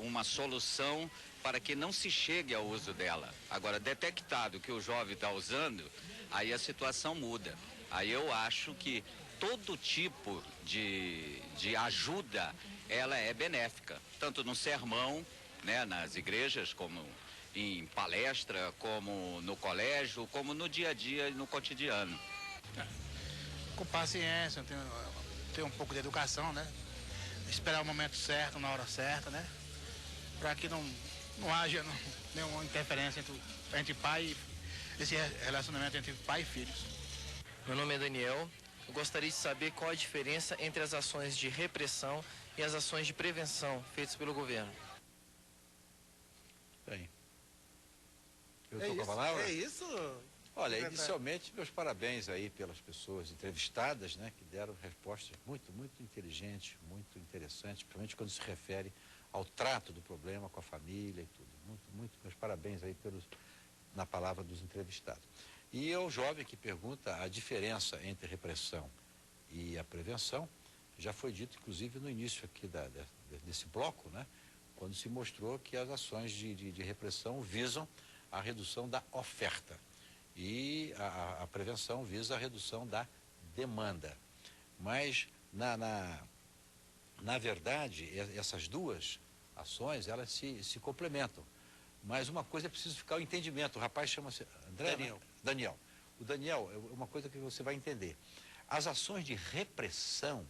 uma solução para que não se chegue ao uso dela. Agora, detectado que o jovem está usando, aí a situação muda. Aí eu acho que todo tipo de ajuda, ela é benéfica, tanto no sermão, né, nas igrejas, como em palestra, como no colégio, como no dia a dia e no cotidiano. Com paciência, ter um pouco de educação, né? Esperar o momento certo, na hora certa, né? Para que não haja nenhuma interferência entre pai e esse relacionamento entre pai e filhos. Meu nome é Daniel. Eu gostaria de saber qual a diferença entre as ações de repressão e as ações de prevenção feitas pelo governo. Bem, eu estou com a palavra? É isso? Olha, inicialmente, meus parabéns aí pelas pessoas entrevistadas, né, que deram respostas muito, muito inteligentes, muito interessantes, principalmente quando se refere ao trato do problema com a família e tudo. Muito, meus parabéns aí na palavra dos entrevistados. E o jovem que pergunta a diferença entre repressão e a prevenção, já foi dito, inclusive, no início aqui desse bloco, né? Quando se mostrou que as ações de repressão visam a redução da oferta e a prevenção visa a redução da demanda. Mas, na verdade, essas duas ações, elas se complementam. Mas uma coisa é preciso ficar o entendimento. O rapaz chama-se André, Daniel. né? Daniel. O Daniel, é uma coisa que você vai entender. As ações de repressão,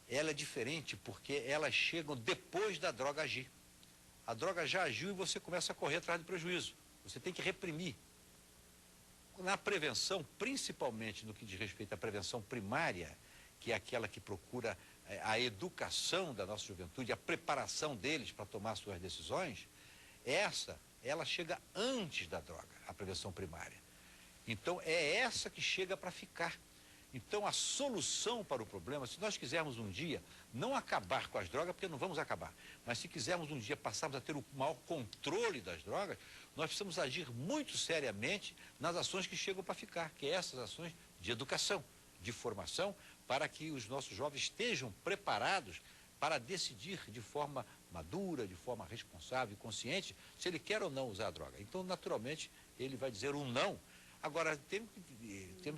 ela é diferente porque elas chegam depois da droga agir. A droga já agiu e você começa a correr atrás do prejuízo. Você tem que reprimir. Na prevenção, principalmente no que diz respeito à prevenção primária, que é aquela que procura a educação da nossa juventude, a preparação deles para tomar suas decisões, ela chega antes da droga, a prevenção primária. Então, é essa que chega para ficar. Então, a solução para o problema, se nós quisermos um dia não acabar com as drogas, porque não vamos acabar, mas se quisermos um dia passarmos a ter o maior controle das drogas, nós precisamos agir muito seriamente nas ações que chegam para ficar, que é essas ações de educação, de formação, para que os nossos jovens estejam preparados para decidir de forma madura, de forma responsável e consciente, se ele quer ou não usar a droga. Então, naturalmente, ele vai dizer um não. Agora, temos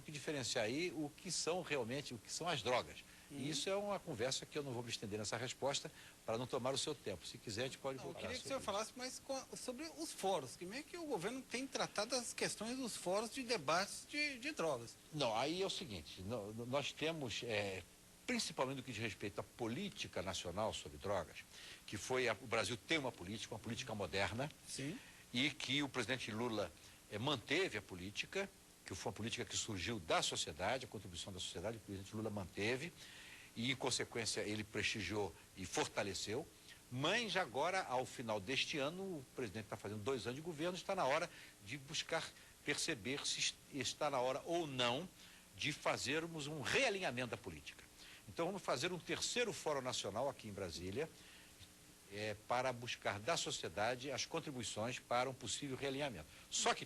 que diferenciar aí o que são realmente, o que são as drogas. E isso é uma conversa que eu não vou me estender nessa resposta para não tomar o seu tempo. Se quiser, a gente pode voltar. Eu queria que o senhor falasse mais sobre os fóruns. Como é que o governo tem tratado as questões dos fóruns de debates de drogas? Não, aí é o seguinte, nós temos, principalmente no que diz respeito à política nacional sobre drogas, que o Brasil tem uma política moderna. Sim. E que o presidente Lula manteve a política, que foi uma política que surgiu da sociedade, a contribuição da sociedade, o presidente Lula manteve, e, em consequência, ele prestigiou e fortaleceu. Mas, agora, ao final deste ano, o presidente está fazendo 2 anos de governo, está na hora de buscar perceber se está na hora ou não de fazermos um realinhamento da política. Então, vamos fazer um 3º Fórum Nacional aqui em Brasília, para buscar da sociedade as contribuições para um possível realinhamento. Só que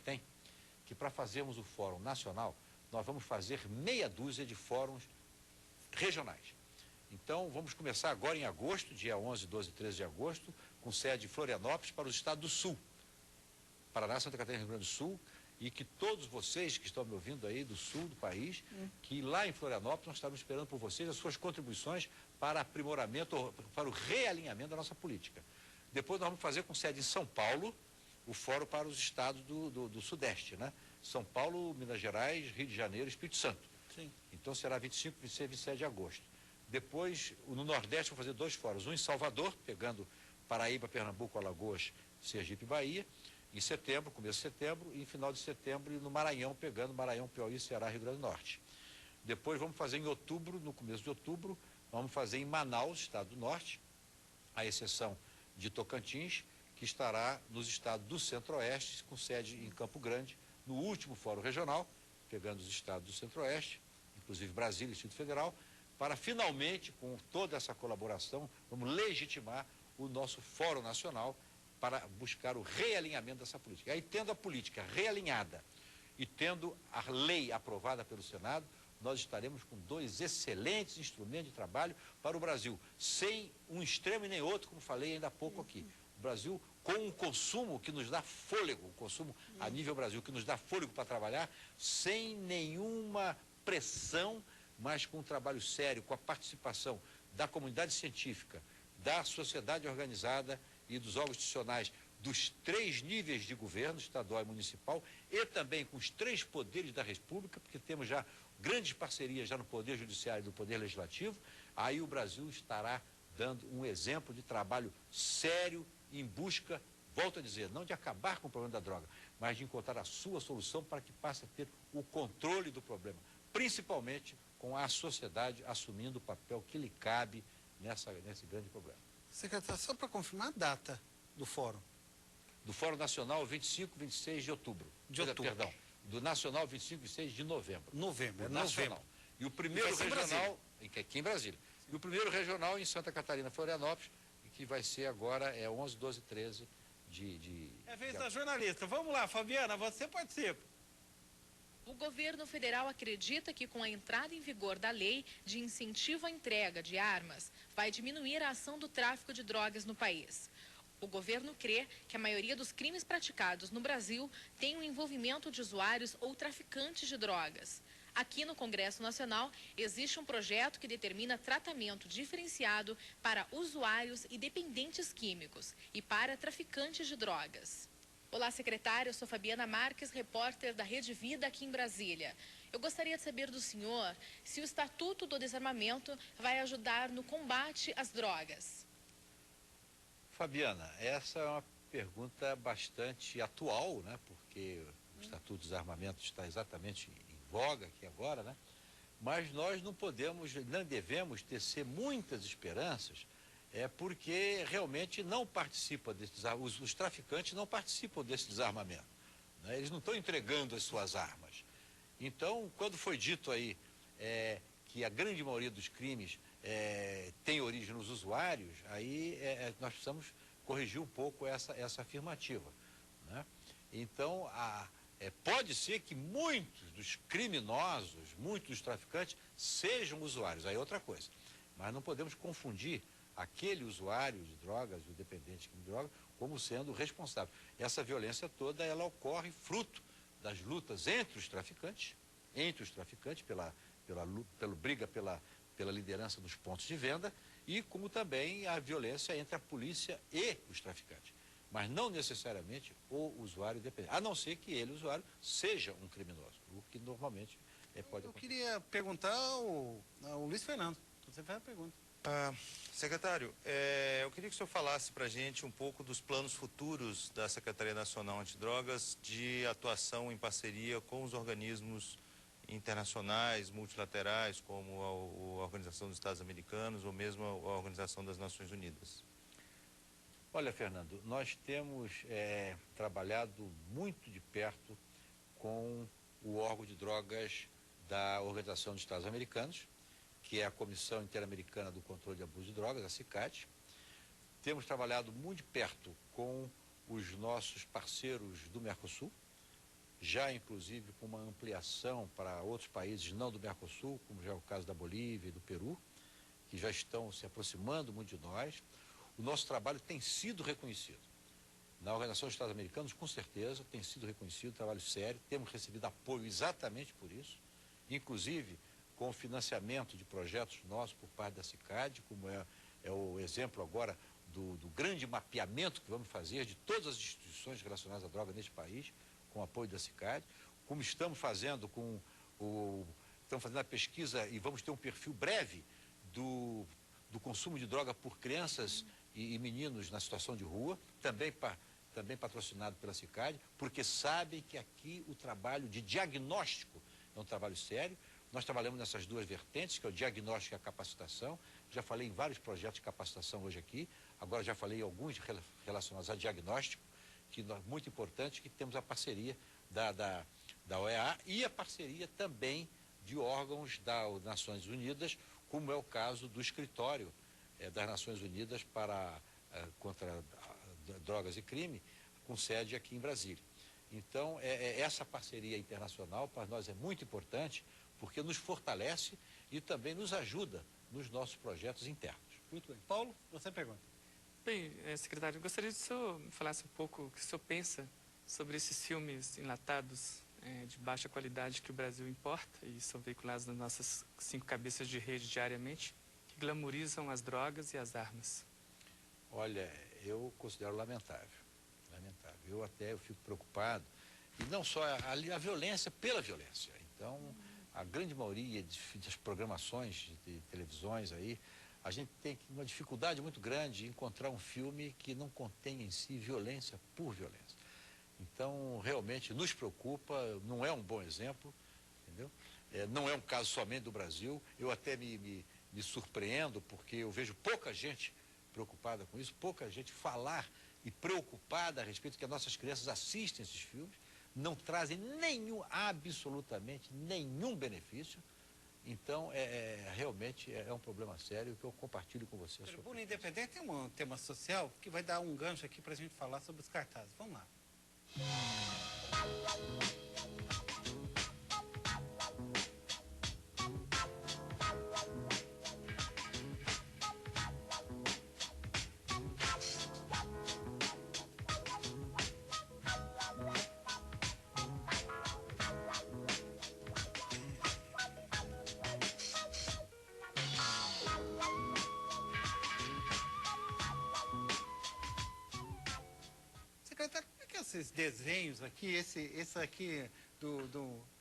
para fazermos o Fórum Nacional, nós vamos fazer meia dúzia de fóruns regionais. Então, vamos começar agora em agosto, dia 11, 12 e 13 de agosto, com sede em Florianópolis, para os estados do Sul. Paraná, Santa Catarina e Rio Grande do Sul, e que todos vocês que estão me ouvindo aí do sul do país, que lá em Florianópolis nós estamos esperando por vocês as suas contribuições para aprimoramento, para o realinhamento da nossa política. Depois nós vamos fazer com sede em São Paulo, o fórum para os estados do Sudeste, né? São Paulo, Minas Gerais, Rio de Janeiro e Espírito Santo. Sim. Então será 25, 26 e 27 de agosto. Depois, no Nordeste, vou fazer 2 fóruns, um em Salvador, pegando Paraíba, Pernambuco, Alagoas, Sergipe e Bahia, em setembro, começo de setembro, e em final de setembro, e no Maranhão, pegando Maranhão, Piauí, Ceará, Rio Grande do Norte. Depois vamos fazer em outubro, no começo de outubro, vamos fazer em Manaus, estado do Norte, à exceção de Tocantins, que estará nos estados do Centro-Oeste, com sede em Campo Grande, no último Fórum Regional, pegando os estados do Centro-Oeste, inclusive Brasília e Distrito Federal, para finalmente, com toda essa colaboração, vamos legitimar o nosso Fórum Nacional para buscar o realinhamento dessa política. Aí, tendo a política realinhada e tendo a lei aprovada pelo Senado, nós estaremos com 2 excelentes instrumentos de trabalho para o Brasil, sem um extremo e nem outro, como falei ainda há pouco aqui. O Brasil, com um consumo que nos dá fôlego, um consumo a nível Brasil que nos dá fôlego para trabalhar, sem nenhuma pressão, mas com um trabalho sério, com a participação da comunidade científica, da sociedade organizada e dos órgãos institucionais dos 3 níveis de governo, estadual e municipal, e também com os 3 poderes da República, porque temos já grandes parcerias já no Poder Judiciário e no Poder Legislativo. Aí o Brasil estará dando um exemplo de trabalho sério em busca, volto a dizer, não de acabar com o problema da droga, mas de encontrar a sua solução para que passe a ter o controle do problema, principalmente com a sociedade assumindo o papel que lhe cabe nesse grande problema. Secretário, só para confirmar a data do fórum. Do Fórum Nacional, 25 e 26 de outubro. Perdão, do Nacional, 25 e 26 de novembro. Novembro, Nacional. E o primeiro regional, aqui em Brasília. E o primeiro regional em Santa Catarina, Florianópolis, que vai ser agora, 11, 12 e 13 de... É vez da jornalista. Vamos lá, Fabiana, você participa. O governo federal acredita que com a entrada em vigor da lei de incentivo à entrega de armas, vai diminuir a ação do tráfico de drogas no país. O governo crê que a maioria dos crimes praticados no Brasil tem o envolvimento de usuários ou traficantes de drogas. Aqui no Congresso Nacional, existe um projeto que determina tratamento diferenciado para usuários e dependentes químicos e para traficantes de drogas. Olá, secretária, eu sou Fabiana Marques, repórter da Rede Vida aqui em Brasília. Eu gostaria de saber do senhor se o Estatuto do Desarmamento vai ajudar no combate às drogas. Fabiana, essa é uma pergunta bastante atual, né? Porque o Estatuto do Desarmamento está exatamente em voga aqui agora, né? Mas nós não devemos tecer muitas esperanças, porque realmente não participa desse desarmamento, os traficantes não participam desse desarmamento, né? Eles não estão entregando as suas armas. Então, quando foi dito aí que a grande maioria dos crimes tem origem nos usuários, aí nós precisamos corrigir um pouco essa afirmativa, né? Então, pode ser que muitos dos criminosos, muitos dos traficantes sejam usuários, aí é outra coisa. Mas não podemos confundir aquele usuário de drogas, o dependente de droga, como sendo responsável. Essa violência toda, ela ocorre fruto das lutas entre os traficantes, pela briga pela liderança dos pontos de venda, e como também a violência entre a polícia e os traficantes. Mas não necessariamente o usuário dependente, a não ser que ele, o usuário, seja um criminoso, o que normalmente pode acontecer. Eu queria perguntar ao Luiz Fernando. Você faz a pergunta. Secretário, eu queria que o senhor falasse para a gente um pouco dos planos futuros da Secretaria Nacional Antidrogas de atuação em parceria com os organismos internacionais, multilaterais, como a Organização dos Estados Americanos ou mesmo a Organização das Nações Unidas. Olha, Fernando, nós temos trabalhado muito de perto com o órgão de drogas da Organização dos Estados Americanos, que é a Comissão Interamericana do Controle de Abuso de Drogas, a CICAD. Temos trabalhado muito de perto com os nossos parceiros do Mercosul, já inclusive com uma ampliação para outros países não do Mercosul, como já é o caso da Bolívia e do Peru, que já estão se aproximando muito de nós. O nosso trabalho tem sido reconhecido. Na Organização dos Estados Americanos, com certeza, tem sido reconhecido, trabalho sério, temos recebido apoio exatamente por isso, inclusive com o financiamento de projetos nossos por parte da CICAD, como é o exemplo agora do grande mapeamento que vamos fazer de todas as instituições relacionadas à droga neste país, com o apoio da CICAD, como estamos fazendo a pesquisa e vamos ter um perfil breve do consumo de droga por crianças e meninos na situação de rua, também patrocinado pela CICAD, porque sabem que aqui o trabalho de diagnóstico é um trabalho sério. Nós trabalhamos nessas duas vertentes, que é o diagnóstico e a capacitação. Já falei em vários projetos de capacitação hoje aqui, agora já falei em alguns relacionados a diagnóstico, que é muito importante, que temos a parceria da OEA e a parceria também de órgãos das Nações Unidas, como é o caso do escritório das Nações Unidas contra drogas e crime, com sede aqui em Brasília. Então, essa parceria internacional para nós é muito importante, porque nos fortalece e também nos ajuda nos nossos projetos internos. Muito bem. Paulo, você pergunta. Bem, secretário, eu gostaria que o senhor falasse um pouco o que o senhor pensa sobre esses filmes enlatados de baixa qualidade que o Brasil importa e são veiculados nas nossas 5 cabeças de rede diariamente, que glamorizam as drogas e as armas. Olha, eu considero lamentável. Eu fico preocupado, e não só a violência pela violência. Então, a grande maioria das programações de televisões aí, a gente tem uma dificuldade muito grande de encontrar um filme que não contém em si violência por violência. Então, realmente nos preocupa, não é um bom exemplo, entendeu? Não é um caso somente do Brasil. Eu até me surpreendo, porque eu vejo pouca gente preocupada com isso, pouca gente falar e preocupada a respeito que as nossas crianças assistem esses filmes, não trazem absolutamente nenhum benefício. Então, realmente é um problema sério que eu compartilho com você. Tribuna Independente tem um tema social que vai dar um gancho aqui para a gente falar sobre os cartazes. Vamos lá. esses desenhos aqui, esse aqui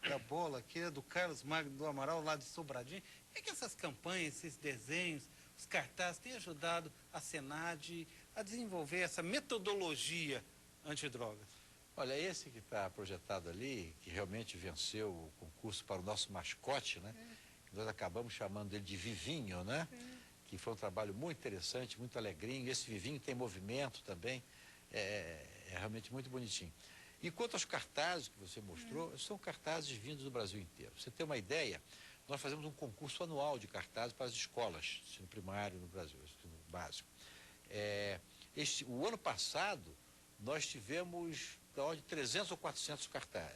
da bola aqui, é do Carlos Magno do Amaral, lá de Sobradinho. É que essas campanhas, esses desenhos, os cartazes têm ajudado a Senad a desenvolver essa metodologia antidrogas? Olha, esse que está projetado ali, que realmente venceu o concurso para o nosso mascote, né? Nós acabamos chamando ele de Vivinho, né? Que foi um trabalho muito interessante, muito alegrinho. Esse Vivinho tem movimento também, é realmente muito bonitinho. E quanto aos cartazes que você mostrou, são cartazes vindos do Brasil inteiro. Pra você ter uma ideia, nós fazemos um concurso anual de cartazes para as escolas, ensino primário no Brasil, ensino básico. O ano passado, nós tivemos na ordem de 300 ou 400 cartazes,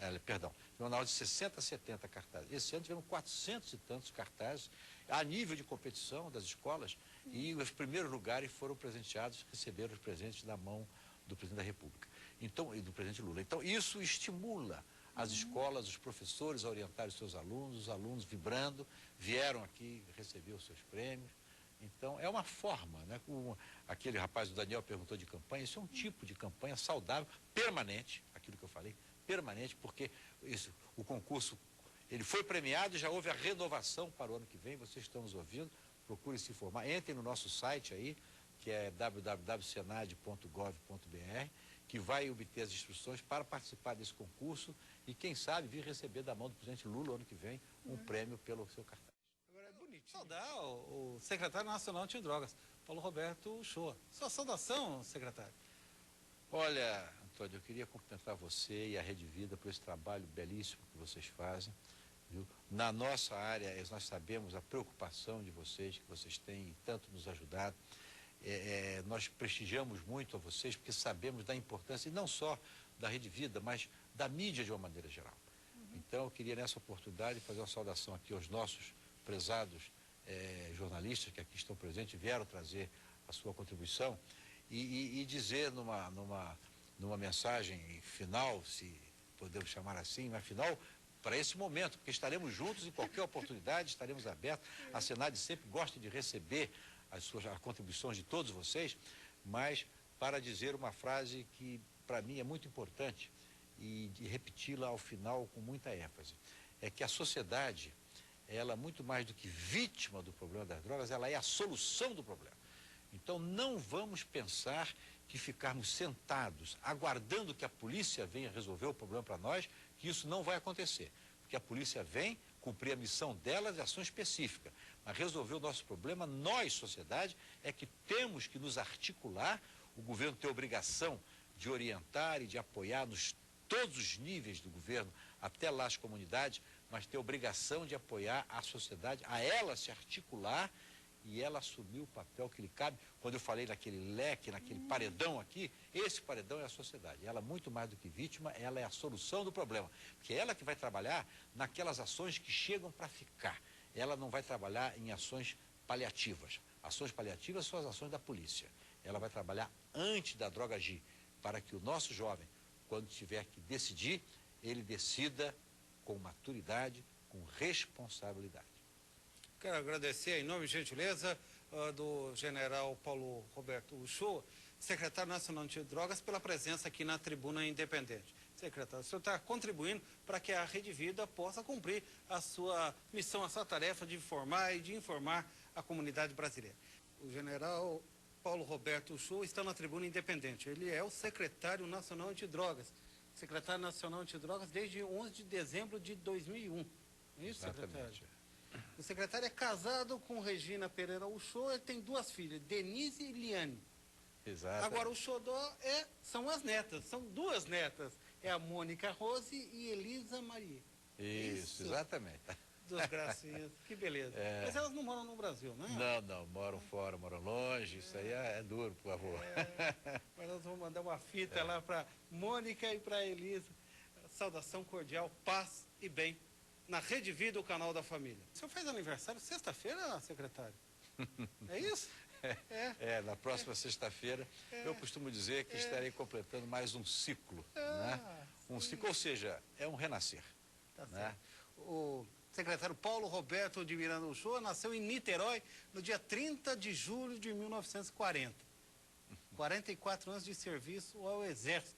na ordem de 60 a 70 cartazes. Esse ano tivemos 400 e tantos cartazes a nível de competição das escolas e os primeiros lugares foram presenteados, receberam os presentes da mão do presidente da República, então, e do presidente Lula. Então, isso estimula as escolas, os professores a orientar os seus alunos, os alunos vibrando, vieram aqui receber os seus prêmios. Então, é uma forma, né? Aquele rapaz, o Daniel, perguntou de campanha, isso é um tipo de campanha saudável, permanente, aquilo que eu falei, permanente, porque o concurso, ele foi premiado e já houve a renovação para o ano que vem, vocês estão nos ouvindo, procurem se informar, entrem no nosso site aí, que é www.senad.gov.br, que vai obter as instruções para participar desse concurso e, quem sabe, vir receber da mão do presidente Lula, ano que vem, um prêmio pelo seu cartaz. Agora é bonitinho. Saudar o secretário nacional antidrogas, Paulo Roberto Uchoa. Sua saudação, secretário. Olha, Antônio, eu queria cumprimentar você e a Rede Vida por esse trabalho belíssimo que vocês fazem. Viu? Na nossa área, nós sabemos a preocupação de vocês, que vocês têm tanto nos ajudado. Nós prestigiamos muito a vocês, porque sabemos da importância, e não só da Rede Vida, mas da mídia de uma maneira geral. Então, eu queria, nessa oportunidade, fazer uma saudação aqui aos nossos prezados jornalistas que aqui estão presentes, vieram trazer a sua contribuição, e dizer numa mensagem final, se podemos chamar assim, mas final, para esse momento, porque estaremos juntos em qualquer oportunidade, estaremos abertos. A Senad sempre gosta de receber as contribuições de todos vocês, mas para dizer uma frase que para mim é muito importante e de repeti-la ao final com muita ênfase, é que a sociedade, ela muito mais do que vítima do problema das drogas, ela é a solução do problema. Então não vamos pensar que ficarmos sentados aguardando que a polícia venha resolver o problema para nós, que isso não vai acontecer, porque a polícia vem cumprir a missão dela de ação específica, mas resolver o nosso problema, nós, sociedade, é que temos que nos articular. O governo tem a obrigação de orientar e de apoiar todos os níveis do governo, até lá as comunidades, mas tem a obrigação de apoiar a sociedade, a ela se articular e ela assumir o papel que lhe cabe. Quando eu falei naquele leque, naquele paredão aqui, esse paredão é a sociedade. Ela, muito mais do que vítima, ela é a solução do problema, porque é ela que vai trabalhar naquelas ações que chegam para ficar. Ela não vai trabalhar em ações paliativas. Ações paliativas são as ações da polícia. Ela vai trabalhar antes da droga agir, para que o nosso jovem, quando tiver que decidir, ele decida com maturidade, com responsabilidade. Quero agradecer, em nome e gentileza, do general Paulo Roberto Uchoa, secretário nacional antidrogas, pela presença aqui na Tribuna Independente. Secretário, o senhor está contribuindo para que a Rede Vida possa cumprir a sua missão, a sua tarefa de informar e de informar a comunidade brasileira. O general Paulo Roberto Uchoa está na Tribuna Independente. Ele é o secretário nacional antidrogas. Secretário nacional antidrogas desde 11 de dezembro de 2001. É isso, secretário? O secretário é casado com Regina Pereira Uchoa, ele tem duas filhas, Denise e Liane. Exato. Agora, o xodó são as netas, são duas netas. É a Mônica Rose e Elisa Maria. Isso, exatamente. Duas gracinhas, que beleza. Mas elas não moram no Brasil, né? Não, moram fora, moram longe, isso aí é duro pro avô. Mas nós vamos mandar uma fita lá para Mônica e para Elisa. Saudação cordial, paz e bem. Na Rede Vida, o canal da família. O senhor fez aniversário sexta-feira, secretário? É isso? Na próxima sexta-feira, eu costumo dizer que estarei completando mais um ciclo, né? Um ciclo, ou seja, é um renascer. Tá né? certo. O secretário Paulo Roberto de Miranda Uchoa nasceu em Niterói no dia 30 de julho de 1940. 44 anos de serviço ao Exército.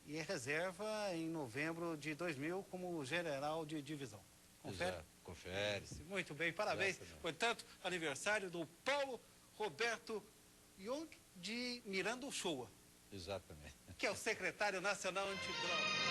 e é reserva em novembro de 2000 como general de divisão. Confere? Exato. Confere. Muito bem, parabéns. Exatamente. Portanto, aniversário do Paulo Roberto Young de Miranda Uchoa, Exatamente. que é o secretário nacional antidrogas.